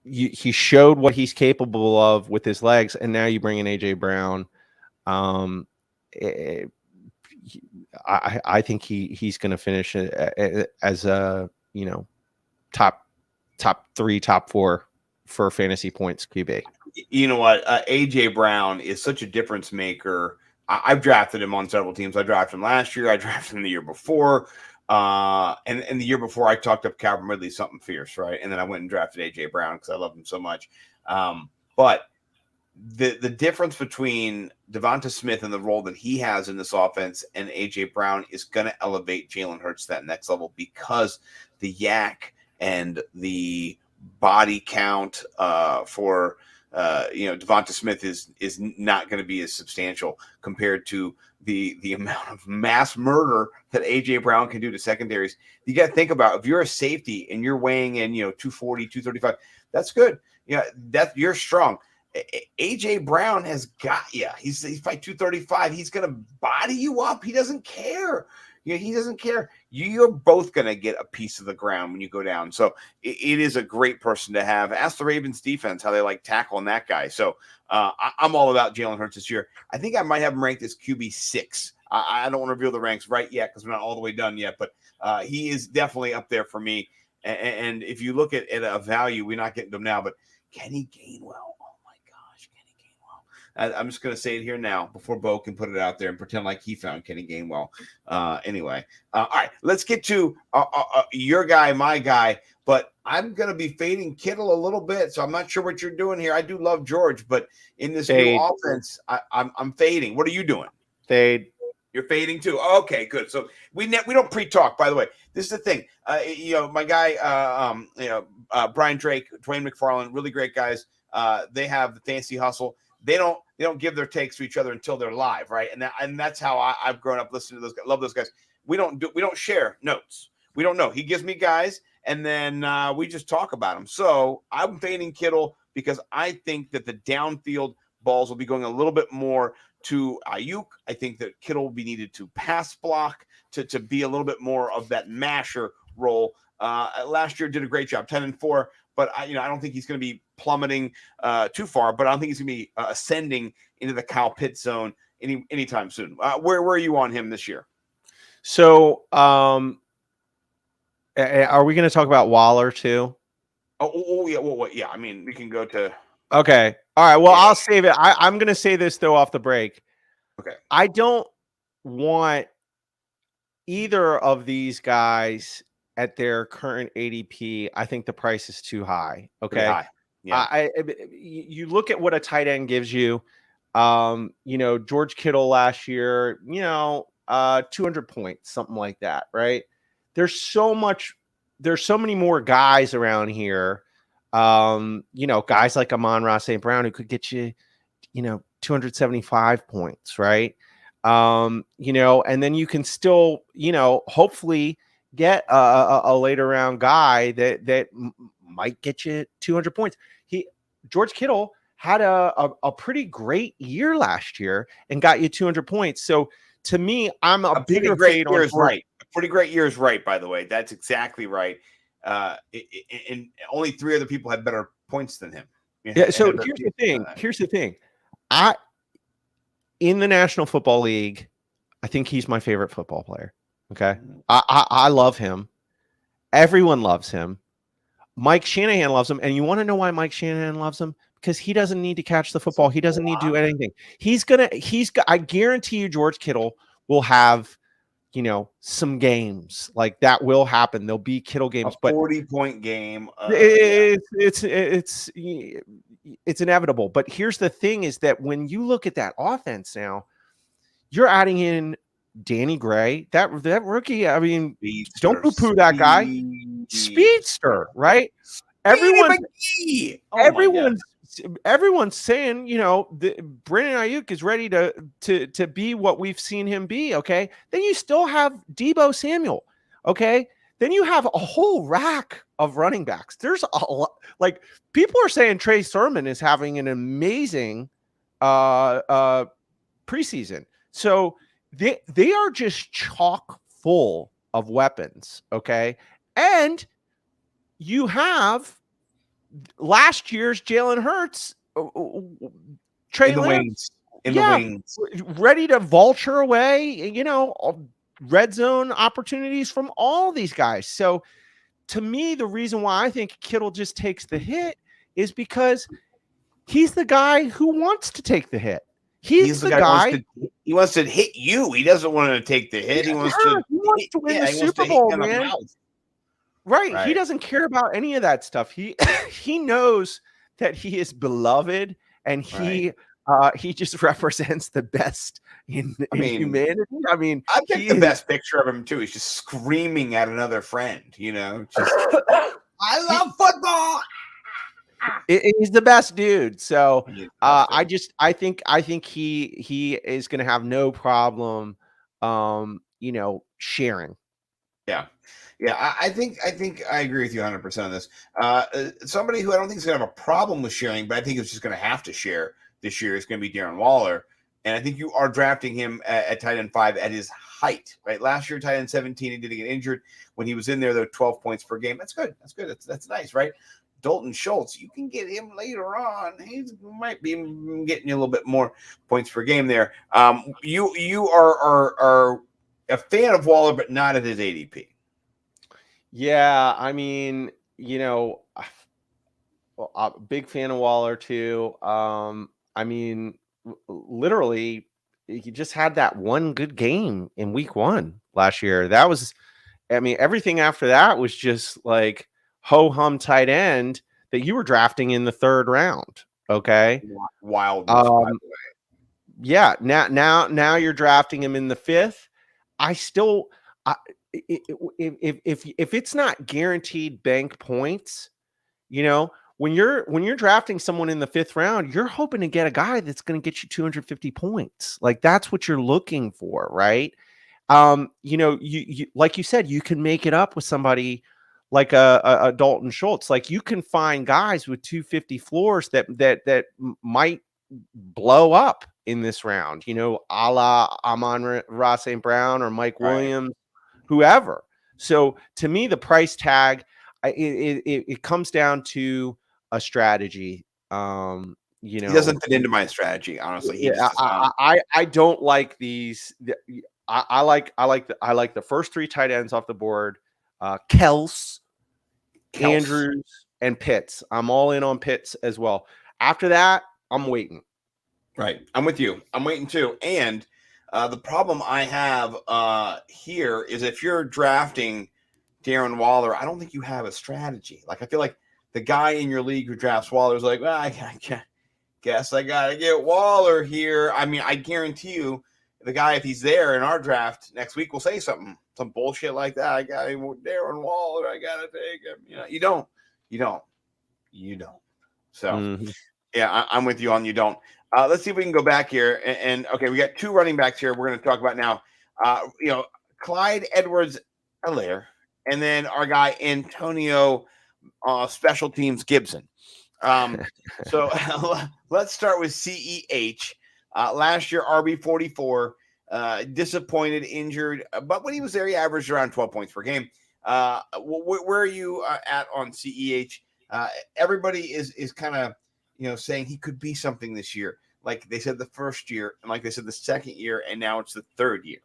he showed what he's capable of with his legs, and now you bring in AJ Brown. I think he's going to finish as a top 3, top 4 for fantasy points QB. You know what? AJ Brown is such a difference maker. I've drafted him on several teams. I drafted him last year. I drafted him the year before. And the year before, I talked up Calvin Ridley something fierce, right? And then I went and drafted AJ Brown because I love him so much. But the difference between Devonta Smith and the role that he has in this offense and AJ Brown is going to elevate Jalen Hurts to that next level, because the yak and the body count for Devonta Smith is not going to be as substantial compared to the amount of mass murder that AJ Brown can do to secondaries. You got to think about, if you're a safety and you're weighing in 240, 235, that's good. That you're strong. AJ Brown has got you. He's probably 235. He's going to body you up. He doesn't care. He doesn't care. You're both going to get a piece of the ground when you go down. So it is a great person to have. Ask the Ravens defense how they like tackling that guy. So I'm all about Jalen Hurts this year. I think I might have him ranked as QB 6. I don't want to reveal the ranks right yet because we're not all the way done yet, but he is definitely up there for me. And if you look at a value, we're not getting them now, but Kenny Gainwell. I'm just going to say it here now before Bo can put it out there and pretend like he found Kenny Gainwell. Anyway, all right, let's get to your guy, my guy. But I'm going to be fading Kittle a little bit, so I'm not sure what you're doing here. I do love George, but in this new offense, I'm fading. What are you doing? Fade. You're fading too. Okay, good. So we don't pre-talk. By the way, this is the thing. My guy, Brian Drake, Dwayne McFarland, really great guys. They have the Fantasy Hustle. They don't give their takes to each other until they're live, right? And that's how I've grown up listening to those guys. Love those guys. We don't share notes. We don't know. He gives me guys, and then we just talk about them. So I'm fading Kittle because I think that the downfield balls will be going a little bit more to Ayuk. I think that Kittle will be needed to pass block to be a little bit more of that masher role. Last year did a great job, 10-4. But I don't think he's going to be plummeting too far. But I don't think he's going to be ascending into the Kyle Pitts zone anytime soon. Where are you on him this year? So, are we going to talk about Waller too? Oh yeah. Well, yeah. I mean, we can go to. Okay. All right. Well, I'll save it. I'm going to say this though off the break. Okay. I don't want either of these guys at their current ADP. I think the price is too high. Okay. High. Yeah. You look at what a tight end gives you. George Kittle last year, 200 points, something like that, right? There's so many more guys around here. Guys like Amon-Ra St. Brown who could get you, 275 points, right? And then you can still, hopefully get a later round guy that might get you 200 points. George Kittle had a pretty great year last year and got you 200 points. So to me, I'm a bigger fade on George. Right. A pretty great year is right, by the way. That's exactly right. And only 3 other people had better points than him. Yeah. So here's the thing. In the National Football League, I think he's my favorite football player. Okay. I love him. Everyone loves him. Mike Shanahan loves him. And you want to know why Mike Shanahan loves him? Because he doesn't need to catch the football. He doesn't need to do anything. I guarantee you George Kittle will have, some games like that will happen. There'll be Kittle games, but 40-point game. It's inevitable. But here's the thing is that when you look at that offense now, you're adding in Danny Gray, that rookie. I mean, don't poo-poo that guy. Speedster, right? Everyone's saying, Brandon Ayuk is ready to be what we've seen him be. Okay. Then you still have Deebo Samuel. Okay. Then you have a whole rack of running backs. There's a lot, like people are saying Trey Sermon is having an amazing preseason. So they are just chock full of weapons. Okay. And you have last year's Jalen Hurts, Trey Lance, the wings, ready to vulture away, red zone opportunities from all these guys. So to me, the reason why I think Kittle just takes the hit is because he's the guy who wants to take the hit. He's the guy. He wants to hit you. He doesn't want to take the hit. He wants to win the Super Bowl, man. Right. He doesn't care about any of that stuff. He knows that he is beloved and he just represents the best in humanity. I mean, I think the best picture of him too. He's just screaming at another friend, just I love football. He's the best dude. So I think he is going to have no problem, sharing. Yeah, I think I agree with you 100% on this. Somebody who I don't think is going to have a problem with sharing, but I think is just going to have to share this year is going to be Darren Waller. And I think you are drafting him at tight end 5 at his height, right? Last year, tight end 17, he didn't get injured. When he was in there, 12 points per game. That's good. That's nice, right? Dalton Schultz, you can get him later on. He might be getting you a little bit more points per game there. You are a fan of Waller, but not at his ADP. Yeah, I mean, a big fan of Waller too. I mean, literally, he just had that one good game in week 1 last year. That was, everything after that was just like ho-hum tight end that you were drafting in the 3rd round. Okay. Wild. By the way. Yeah. Now you're drafting him in the 5th. If it's not guaranteed bank points, when you're drafting someone in the 5th round, you're hoping to get a guy that's going to get you 250 points. Like that's what you're looking for, right? You like you said, you can make it up with somebody like a Dalton Schultz. Like you can find guys with 250 floors that might blow up in this round, a la Amon-Ra St. Brown or Mike Williams, whoever. So to me, the price tag, it comes down to a strategy. He doesn't fit into my strategy, honestly. I don't like these. I like the first 3 tight ends off the board. Kels, Andrews, and Pitts. I'm all in on Pitts as well. After that, I'm waiting. Right. I'm with you. I'm waiting too. And the problem I have here is if you're drafting Darren Waller, I don't think you have a strategy. Like I feel like the guy in your league who drafts Waller is like, well, I guess I got to get Waller here. I mean, I guarantee you the guy, if he's there in our draft next week, will say some bullshit like that. I got Darren Waller. I got to take him. You don't. So, yeah, I'm with you on you don't. Let's see if we can go back here. And okay, we got 2 running backs here we're going to talk about now. Clyde Edwards-Helaire, and then our guy Antonio Special Teams Gibson. So let's start with CEH. Last year, RB44, disappointed, injured, but when he was there, he averaged around 12 points per game. Where are you at on CEH? Everybody is kind of, saying he could be something this year. Like they said the first year, and like they said the second year, and now it's the third year.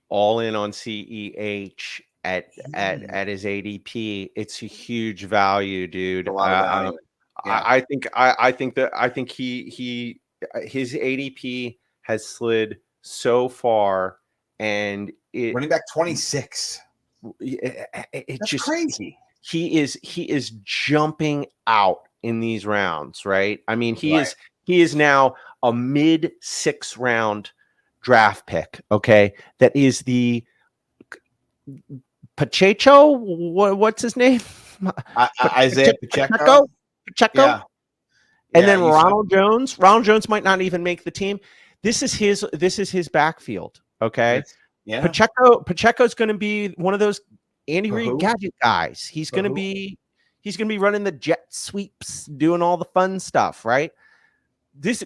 All in on CEH at his ADP. It's a huge value, dude. A lot of value. Yeah. I think his ADP has slid so far, and running back 26. It's just crazy. He is jumping out in these rounds, right? I mean, he is now a mid 6th round draft pick. Okay, that is the Pacheco. What's his name? Isaiah Pacheco. Yeah. And then Ronald Jones. Ronald Jones might not even make the team. This is his backfield. Okay. Yeah. Pacheco's going to be one of those Andy Reid gadget guys. He's going to be running the jet sweeps, doing all the fun stuff, right? This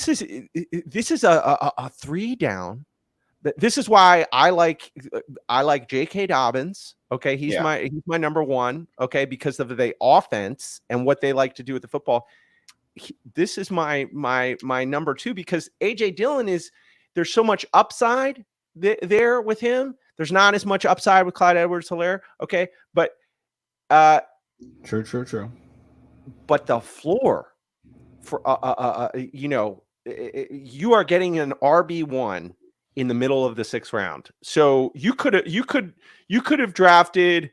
is a 3 down. This is why I like J.K. Dobbins. Okay, he's my number 1. Okay, because of the offense and what they like to do with the football. This is my number 2 because AJ Dillon there's so much upside there with him. There's not as much upside with Clyde Edwards-Helaire. Okay, but true. But the floor for you are getting an RB1 in the middle of the 6th round. So you could have drafted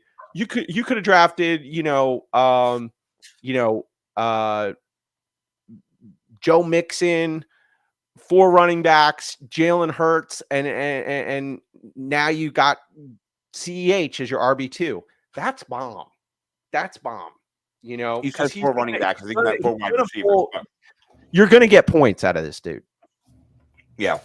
Joe Mixon, 4 running backs, Jalen Hurts, and now you got CEH as your RB2. That's bomb. He says 4 running backs. I think that 4 wide receivers. You're going to get points out of this dude. Yeah.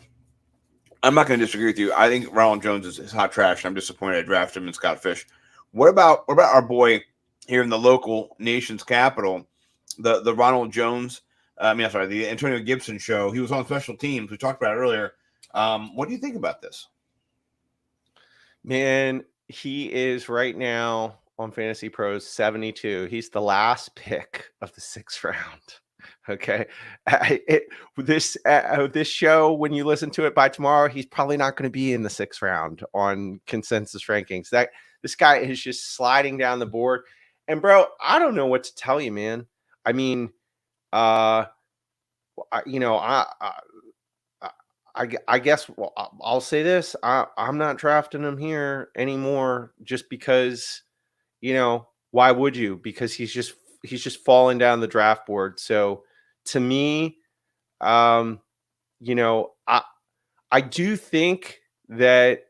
I'm not going to disagree with you. I think Ronald Jones is hot trash. I'm disappointed I drafted him in Scott Fish. What about our boy here in the local nation's capital, the Ronald Jones? The Antonio Gibson show. He was on special teams. We talked about it earlier. What do you think about this? Man, he is right now on Fantasy Pros 72. He's the last pick of the 6th round. Okay. This show, when you listen to it by tomorrow, he's probably not going to be in the 6th round on consensus rankings. This guy is just sliding down the board. And bro, I don't know what to tell you, man. I mean, I guess I'll say this. I'm not drafting him here anymore just because, why would you? Because he's just falling down the draft board. So to me, I do think that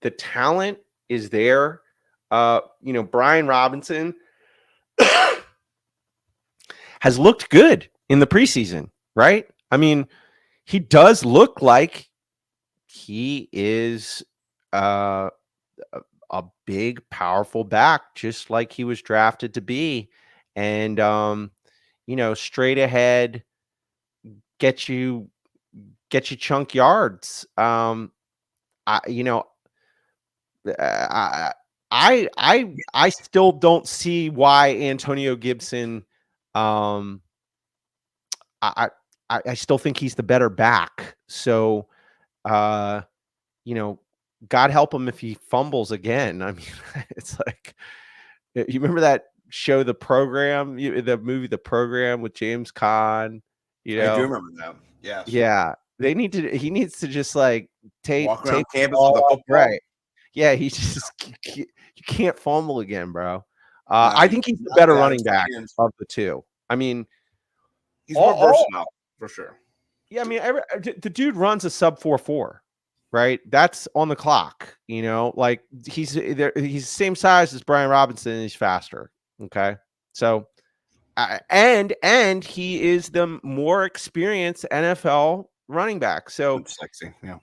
the talent is there. Brian Robinson has looked good in the preseason, right? I mean, he does look like he is a big, powerful back, just like he was drafted to be. And, straight ahead, get you chunk yards. I still don't see why Antonio Gibson. I still think he's the better back. So, God help him if he fumbles again. I mean, it's like, you remember that show, The Program, the movie, The Program with James Caan? I do remember that. Yes. Yeah. He needs to just like walk around campus with a football. Right. Yeah. You can't fumble again, bro. I think he's the better running back of the 2. I mean, he's more versatile for sure. Yeah, I mean, the dude runs a sub 4.4, right? That's on the clock. Like he's the same size as Brian Robinson, and he's faster. Okay, so and he is the more experienced NFL running back. So it's sexy, yeah.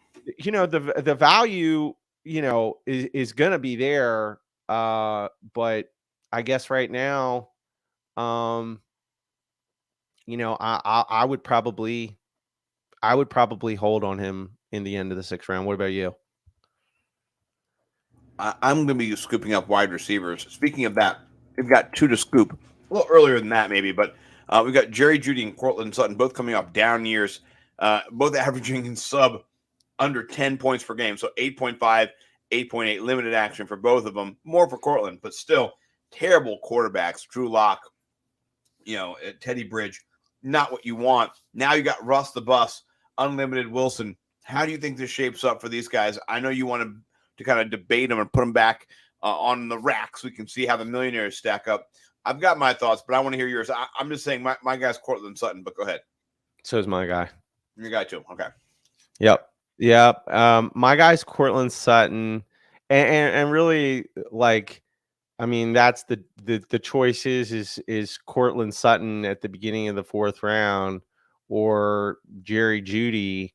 The value, is gonna be there. But I guess right now, I would probably hold on him in the end of the 6th round. What about you? I'm going to be scooping up wide receivers. Speaking of that, we've got 2 to scoop. A little earlier than that, maybe, but we've got Jerry Jeudy and Cortland Sutton both coming off down years, both averaging in sub under 10 points per game. So 8.5, 8.8 limited action for both of them. More for Cortland, but still terrible quarterbacks. Drew Lock, Teddy Bridge, not what you want. Now you got Russ the Bus, unlimited Wilson. How do you think this shapes up for these guys? I know you want to kind of debate them and put them back on the rack so we can see how the Millionaires stack up. I've got my thoughts, but I want to hear yours. I'm just saying my guy's Cortland Sutton, but go ahead. So is my guy. Your guy too. Okay. Yep. My guy's Cortland Sutton, and really, like, I mean, that's the choice is Cortland Sutton at the beginning of the 4th round or Jerry Jeudy,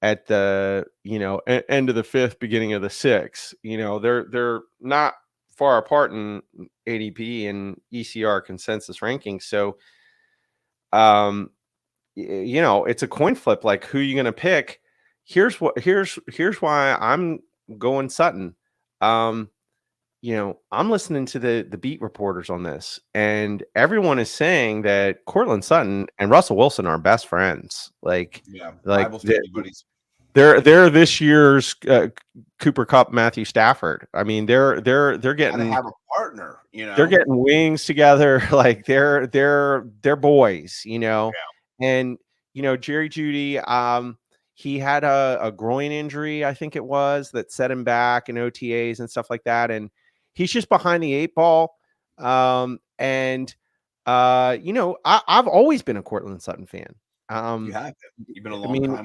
at the end of the 5th, beginning of the 6th. They're not far apart in ADP and ECR consensus rankings. So, it's a coin flip. Like, who are you going to pick? Here's why I'm going Sutton. I'm listening to the beat reporters on this, and everyone is saying that Cortland Sutton and Russell Wilson are best friends. They're this year's Cooper Kupp, Matthew Stafford. I mean, they're getting have a partner. They're getting wings together. Like they're boys. Yeah. And Jerry Jeudy, he had a groin injury, I think it was, that set him back in OTAs and stuff like that. And he's just behind the 8 ball. I've always been a Cortland Sutton fan. You have been. You've been a long time.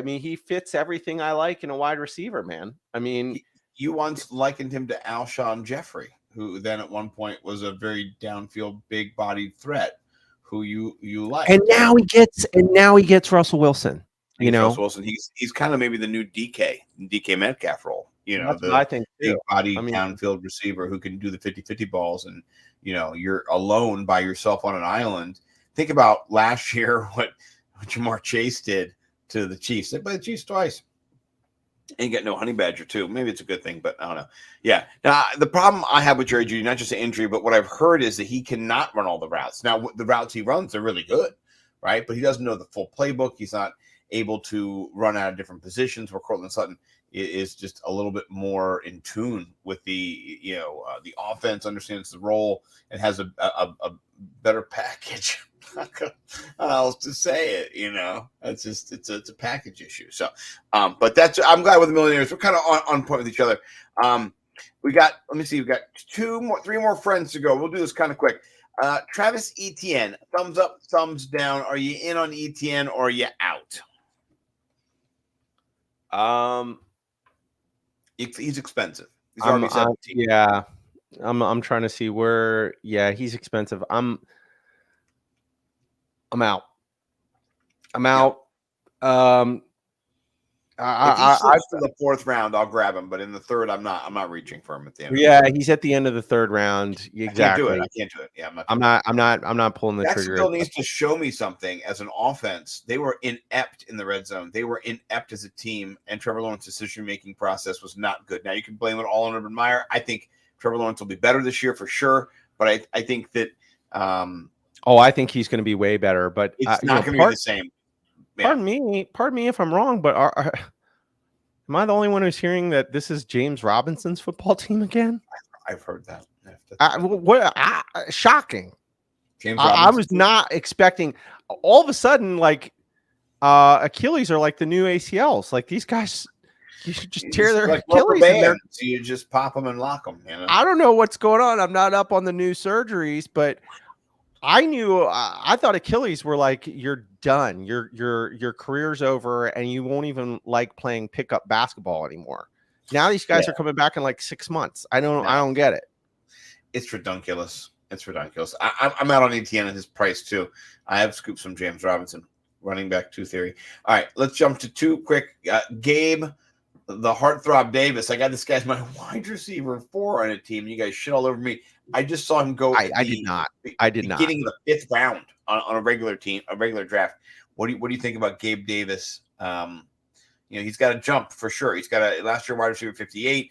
He fits everything I like in a wide receiver, man. I mean, you once likened him to Alshon Jeffrey, who then at one point was a very downfield, big-bodied threat. Who you like, and now he gets Russell Wilson. Russell Wilson, he's kind of maybe the new DK Metcalf role. That's what I think. Big body downfield receiver who can do the 50-50 balls, and you're alone by yourself on an island. Think about last year what Jamar Chase did to the Chiefs. They played the Chiefs twice. And you get no honey badger too. Maybe it's a good thing, but I don't know. Yeah. Now the problem I have with Jerry Jeudy, not just an injury, but what I've heard is that he cannot run all the routes. Now the routes he runs are really good, right? But he doesn't know the full playbook. He's not able to run out of different positions. Where Cortland Sutton is just a little bit more in tune with the offense, understands the role, and has a better package. I don't know how else to say it, it's a package issue. So, but I'm glad with the Millionaires. We're kind of on point with each other. We've got 3 more friends to go. We'll do this kind of quick. Travis Etienne, thumbs up, thumbs down. Are you in on Etienne or are you out? He's expensive. He's already 17. Yeah. I'm trying to see where. Yeah, he's expensive. I'm out. If he slips to the 4th round, I'll grab him. But in the 3rd, I'm not reaching for him at the end. Yeah, he's at the end of the 3rd round. Exactly. I can't do it. Yeah, I'm not pulling the trigger. Jacksonville needs to show me something as an offense. They were inept in the red zone. They were inept as a team, and Trevor Lawrence's decision-making process was not good. Now you can blame it all on Urban Meyer. I think Trevor Lawrence will be better this year for sure, but I think that. I think he's going to be way better, but it's not going to be the same. Pardon me if I'm wrong, but am I the only one who's hearing that this is James Robinson's football team again? I've heard that. Shocking. James I was not expecting. All of a sudden, like Achilles are like the new ACLs. Like these guys, you should just tear their Achilles. So you just pop them and lock them. I don't know what's going on. I'm not up on the new surgeries, but I thought Achilles were like, you're done. Your career's over, and you won't even like playing pickup basketball anymore. Now these guys are coming back in like 6 months. I don't get it. It's ridiculous. I'm out on Etienne at his price too. I have scooped some James Robinson, running back 2 theory. All right, let's jump to 2 quick. Gabe the heartthrob Davis. I got this guy's my wide receiver 4 on a team. You guys shit all over me. I just saw him go. I did not. I did not. Beginning of the 5th round on a regular team, a regular draft. What do you think about Gabe Davis? He's got a jump for sure. He's got a last year wide receiver 58.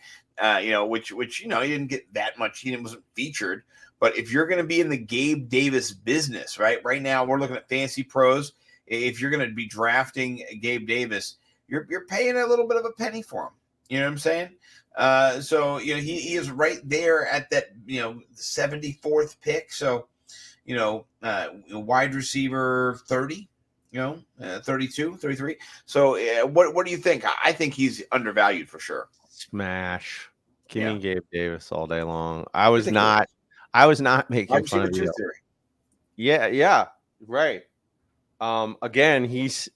Which he didn't get that much. He wasn't featured. But if you're going to be in the Gabe Davis business, right now we're looking at Fantasy Pros. If you're going to be drafting Gabe Davis, you're paying a little bit of a penny for him. You know what I'm saying? So he is right there at that 74th pick. So wide receiver 30. 32, 33. So what do you think? I think he's undervalued for sure. Smash. Give me Gabe Davis all day long. I was not making fun of you. Yeah, right. Again, he's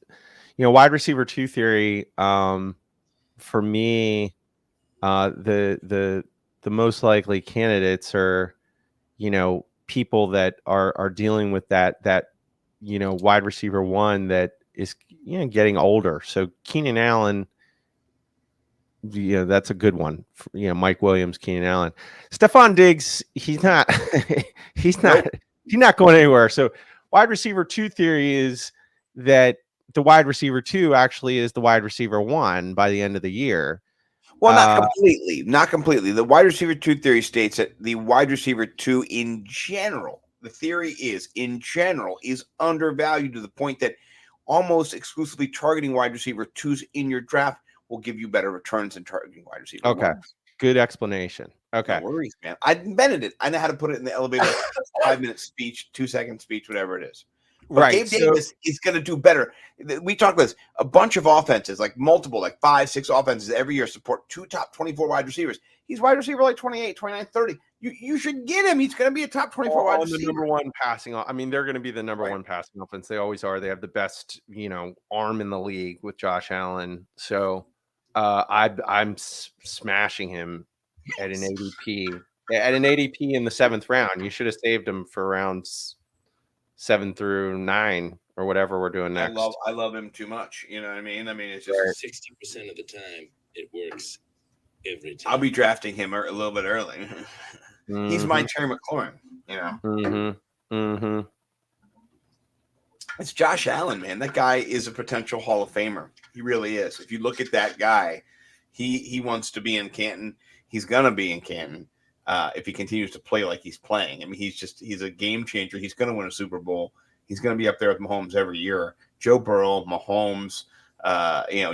wide receiver 2 theory. For me, the most likely candidates are people that are dealing with that wide receiver 1 that is getting older. So Keenan Allen, that's a good one. Mike Williams, Keenan Allen, Stephon Diggs. He's not going anywhere. So wide receiver 2 theory is that the wide receiver 2 actually is the wide receiver 1 by the end of the year. Well, not completely. The wide receiver 2 theory states that the wide receiver 2 in general, the theory is in general, is undervalued to the point that almost exclusively targeting wide receiver 2s in your draft will give you better returns than targeting wide receiver. Okay. Good explanation. Okay. No worries, man. I invented it. I know how to put it in the elevator. 5-minute speech, 2-second speech, whatever it is. But right. Gabe Davis is going to do better. We talk about this. A bunch of offenses, like 5, 6 offenses every year support 2 top 24 wide receivers. He's wide receiver like 28, 29, 30. You should get him. He's going to be a top 24 wide receiver. The number 1 passing. I mean, they're going to be the number 1 passing offense. They always are. They have the best, arm in the league with Josh Allen. So I'm smashing him at an ADP. At an ADP in the 7th round. You should have saved him for rounds 7 through 9 or whatever we're doing next. I love him too much. You know what I mean? I mean, it's just 60% of the time it works every time. I'll be drafting him a little bit early. Mm-hmm. He's my Terry McLaurin, Mm-hmm. It's Josh Allen, man. That guy is a potential Hall of Famer. He really is. If you look at that guy, he wants to be in Canton. He's gonna be in Canton. If he continues to play like he's playing. I mean, he's a game changer. He's going to win a Super Bowl. He's going to be up there with Mahomes every year. Joe Burrow, Mahomes,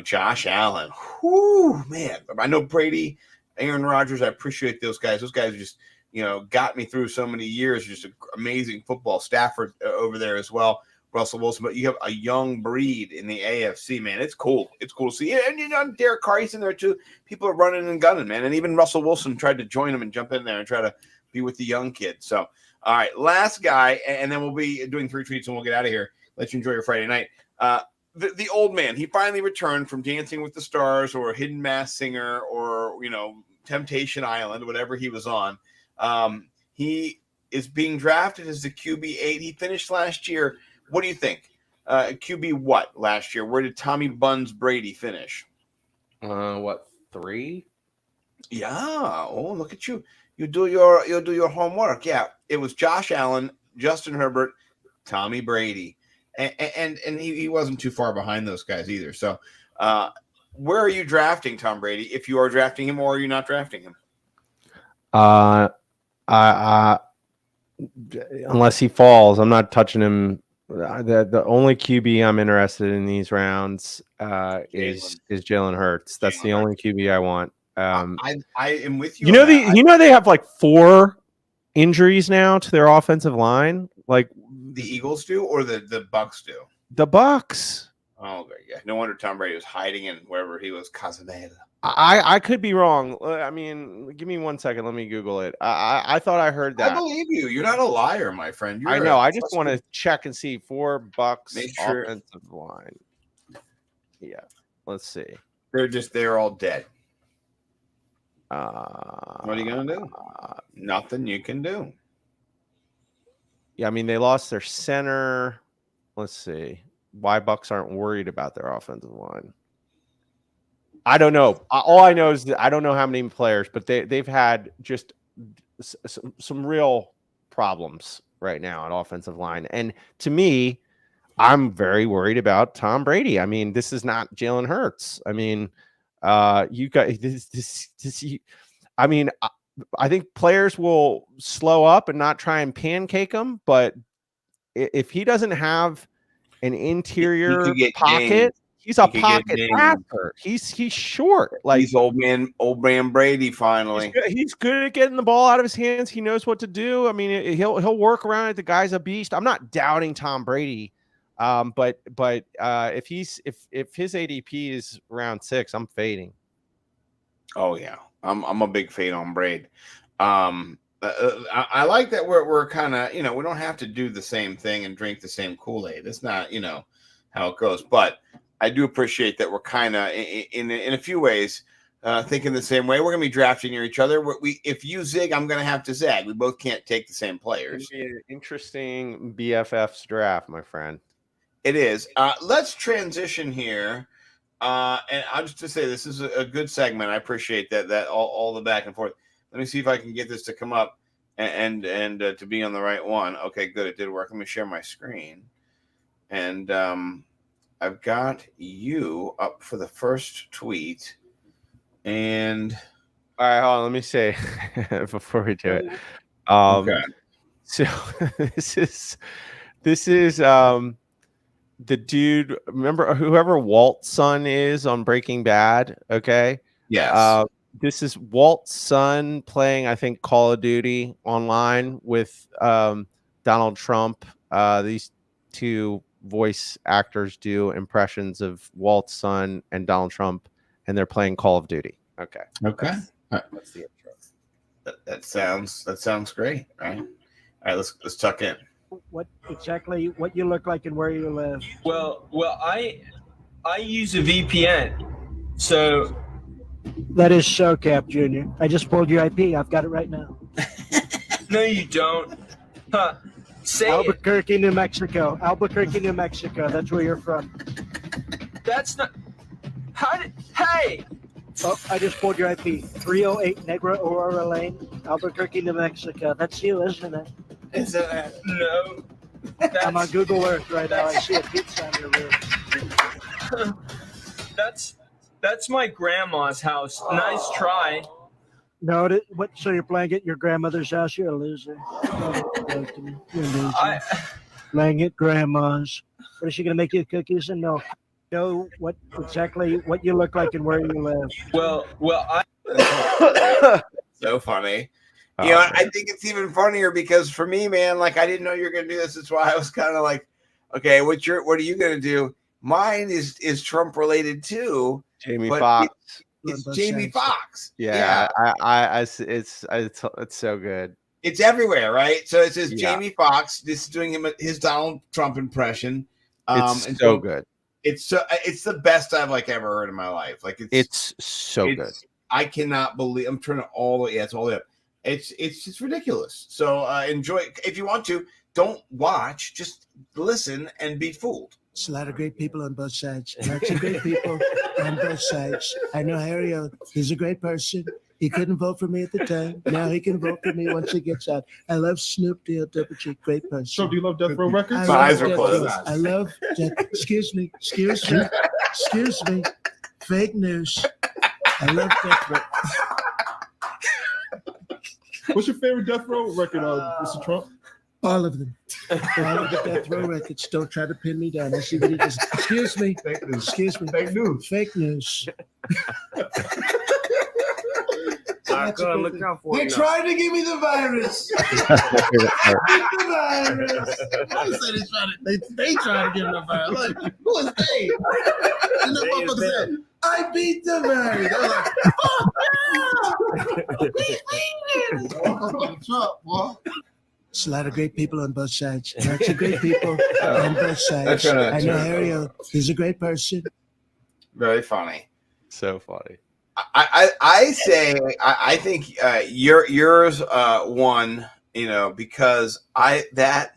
Josh Allen. Whoo, man. I know Brady, Aaron Rodgers. I appreciate those guys. Those guys just, got me through so many years. Just an amazing football. Stafford over there as well. Russell Wilson. But you have a young breed in the AFC, man. It's cool. It's cool to see. And Derek Carr, he's in there too. People are running and gunning, man. And even Russell Wilson tried to join him and jump in there and try to be with the young kid. So, all right, last guy, and then we'll be doing 3 tweets and we'll get out of here. Let you enjoy your Friday night. The old man, he finally returned from Dancing with the Stars or Hidden Masked Singer or, Temptation Island, whatever he was on. He is being drafted as the QB8. He finished last year. What do you think? QB what last year? Where did Tommy Buns Brady finish? 3? Yeah. Oh, look at you. You'll do your homework. Yeah. It was Josh Allen, Justin Herbert, Tommy Brady. And he wasn't too far behind those guys either. So where are you drafting Tom Brady? If you are drafting him, or are you not drafting him? Unless he falls, I'm not touching him. The only QB I'm interested in these rounds is Jalen Hurts. That's the only QB I want. I am with you. They have like 4 injuries now to their offensive line. Like the Eagles do, or the Bucks do. The Bucks. Oh, yeah. No wonder Tom Brady was hiding in wherever he was. Casameda. I could be wrong. I mean, give me 1 second. Let me Google it. I thought I heard that. I believe you. You're not a liar, my friend. I know. I just want to check and see 4 Bucks offensive line. Yeah. Let's see. They're all dead. What are you gonna do? Nothing you can do. Yeah, I mean they lost their center. Let's see why Bucks aren't worried about their offensive line. I don't know. All I know is that I don't know how many players, but they've had just some real problems right now on offensive line. And to me, I'm very worried about Tom Brady. I mean, this is not Jalen Hurts. I mean, you got I mean, I think players will slow up and not try and pancake him, but if he doesn't have an interior could get pocket, dinged. he's a He could get pocket dinged. passer. He's short. Like he's old man Brady finally. he's good at getting the ball out of his hands. He knows what to do. I mean, he'll work around it. The guy's a beast. I'm not doubting Tom Brady. But if his ADP is round 6, I'm fading. Oh yeah, I'm a big fade on Braid. I like that we're kind of, we don't have to do the same thing and drink the same Kool-Aid. It's not how it goes, but I do appreciate that we're kind of in a few ways thinking the same way. We're gonna be drafting near each other. If you zig, I'm gonna have to zag. We both can't take the same players. It'll be an interesting BFFs draft, my friend. It is. Let's transition here. And I'll just to say this is a good segment. I appreciate that all the back and forth. Let me see if I can get this to come up and to be on the right one. Okay, good. It did work. Let me share my screen. And I've got you up for the first tweet. And all right, hold on. Let me say before we do it. Okay. So this is the dude. Remember whoever Walt's son is on Breaking Bad? Okay. Yes. This is Walt's son playing, I think, Call of Duty online with Donald Trump. These two voice actors do impressions of Walt's son and Donald Trump, and they're playing Call of Duty. Okay. Okay. That's the intro. That sounds great, right? All right, let's tuck in. What you look like and where you live? Well, I use a VPN, so. That is SoCap, Junior. I just pulled your IP. I've got it right now. No, you don't. Huh. Say Albuquerque, New Mexico. Albuquerque, New Mexico. That's where you're from. That's not. Hey! Oh, I just pulled your IP. 308 Negra Aurora Lane, Albuquerque, New Mexico. That's you, isn't it? Is it? No. I'm on Google Earth right now. I see a pizza on your roof. That's my grandma's house. Nice try. No, what? So you're playing at your grandmother's house? You're a loser. You're a loser. Playing at grandma's. What is she gonna make you cookies and milk? Know what you look like and where you live. Well, So funny. I think it's even funnier because for me, man, like I didn't know you were gonna do this. That's why I was kind of like, okay, what are you gonna do? Mine is Trump related too. Jamie Foxx. It's Jamie Foxx. Yeah. It's so good. It's everywhere, right? So it says Jamie Foxx. This is doing his Donald Trump impression. It's so good. It's the best I've ever heard in my life. It's so good. I cannot believe I'm turning all the way. Yeah, it's all the way up. It's just ridiculous. So enjoy. If you want to, don't watch. Just listen and be fooled. It's a lot of great people on both sides. Lots of great people on both sides. I know Harry. He's a great person. He couldn't vote for me at the time. Now he can vote for me once he gets out. I love Snoop D-L Double G. Great person. So do you love Death Row Records? My eyes are closed. I love excuse me. Fake news. I love Death Row. What's your favorite Death Row record, Mr. Trump? All of them. All of the Death Row records. Don't try to pin me down. I see what he does. Excuse me. Fake news. Excuse me. Fake news. Fake news. Look out for They're trying to give me the virus. The virus. I said they trying to give me the virus. Like, who is they? And the motherfucker said, I beat the virus. I was like, fuck, boy. It's a lot of great people on both sides. Lots of great people on both sides. I know Harry. He's a great person. Very funny. So funny. I think yours won, because that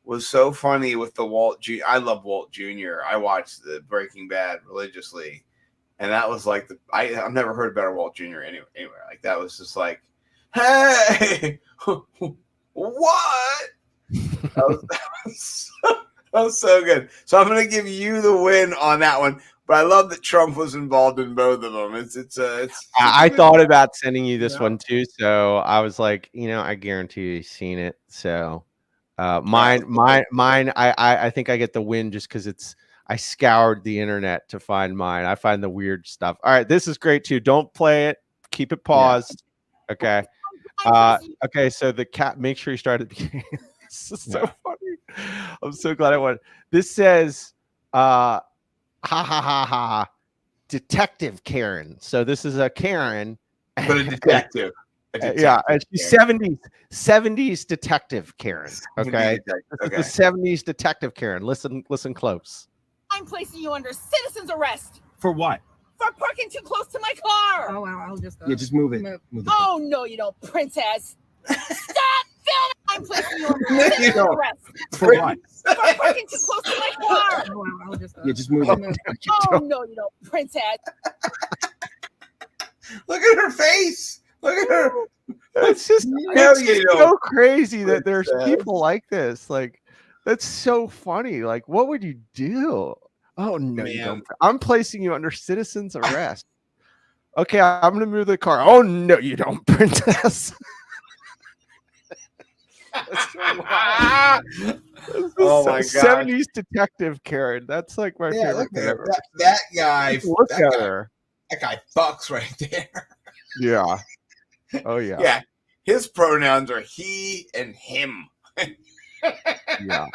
was so funny with the Walt Jr. I love Walt Jr. I watched the Breaking Bad religiously, And that was like I've never heard a better Walt Jr. anywhere. Like that was just like, hey, what? That was so good. So I'm going to give you the win on that one. But I love that Trump was involved in both of them. I thought about sending you this one too, so I was like, I guarantee you've seen it. So mine. I think I get the win just because I scoured the internet to find mine. I find the weird stuff. All right, this is great too. Don't play it. Keep it paused. Yeah. Okay. Okay. So the cat. Make sure you start at the beginning. This is so funny. I'm so glad I won. This says, ha ha ha ha, Detective Karen. So this is a Karen, but a detective. Yeah, and she's 70s detective Karen. Okay, this is the 70s detective Karen. Listen close. I'm placing you under citizen's arrest. For what? For parking too close to my car. Oh, wow, I'll just Yeah, just move it. Move the Oh, no, you don't, princess. Stop filming. I'm placing you under citizen's arrest. For what? For parking too close to my car. Oh, wow, I'll just Yeah, just move it. Oh, no, you don't, princess. Look at her face. Look at her. It's just so crazy that there's people like this. Like, that's so funny. Like, what would you do? Oh no, you don't. I'm placing you under citizen's arrest. Okay, I'm gonna move the car. Oh no, you don't, princess. Oh my god, 70s detective Karen. That's like my favorite thing ever. That guy. Look at her. That guy fucks right there. Yeah. Oh yeah. Yeah. His pronouns are he and him. Yeah.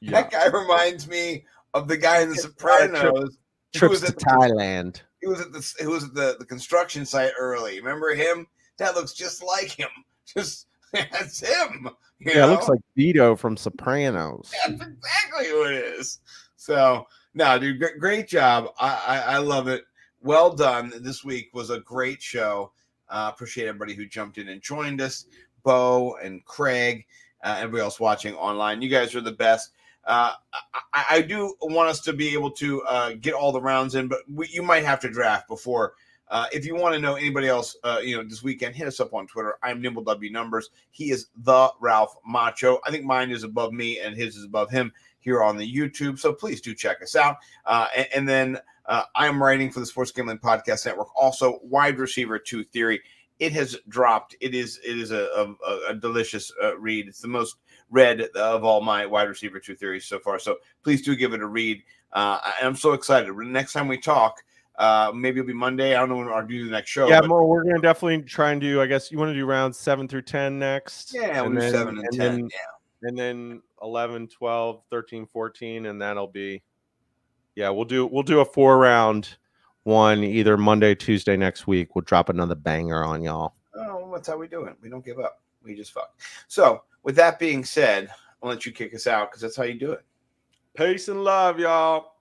That guy reminds me of the guy in The Sopranos. Trips to Thailand. He was at the construction site early. Remember him? That looks just like him. That's him. It looks like Vito from Sopranos. That's exactly who it is. So no, dude, great job. I love it. Well done. This week was a great show. Appreciate everybody who jumped in and joined us. Bo and Craig, everybody else watching online. You guys are the best. I do want us to be able to get all the rounds in, but you might have to draft before. If you want to know anybody else, this weekend, hit us up on Twitter. I'm NimbleW Numbers. He is the Ralph Macho. I think mine is above me and his is above him here on the YouTube. So please do check us out. And then I'm writing for the Sports Gambling Podcast Network. Also, Wide Receiver 2 Theory. It has dropped. It is a delicious read. It's the most read of all my Wide Receiver 2 theories so far. So please do give it a read. I'm so excited. Next time we talk, maybe it'll be Monday. I don't know when I'll do the next show. Yeah, Mo, we're gonna definitely try and do. I guess you want to do rounds 7 through 10 next. Yeah, we'll do 7 and 10. And then 11, 12, 13, 14, and that'll be. Yeah, we'll do a 4-round one either Monday, Tuesday next week. We'll drop another banger on y'all. Oh, that's how we do it. We don't give up. We just fuck. So, with that being said, I'll let you kick us out because that's how you do it. Peace and love, y'all.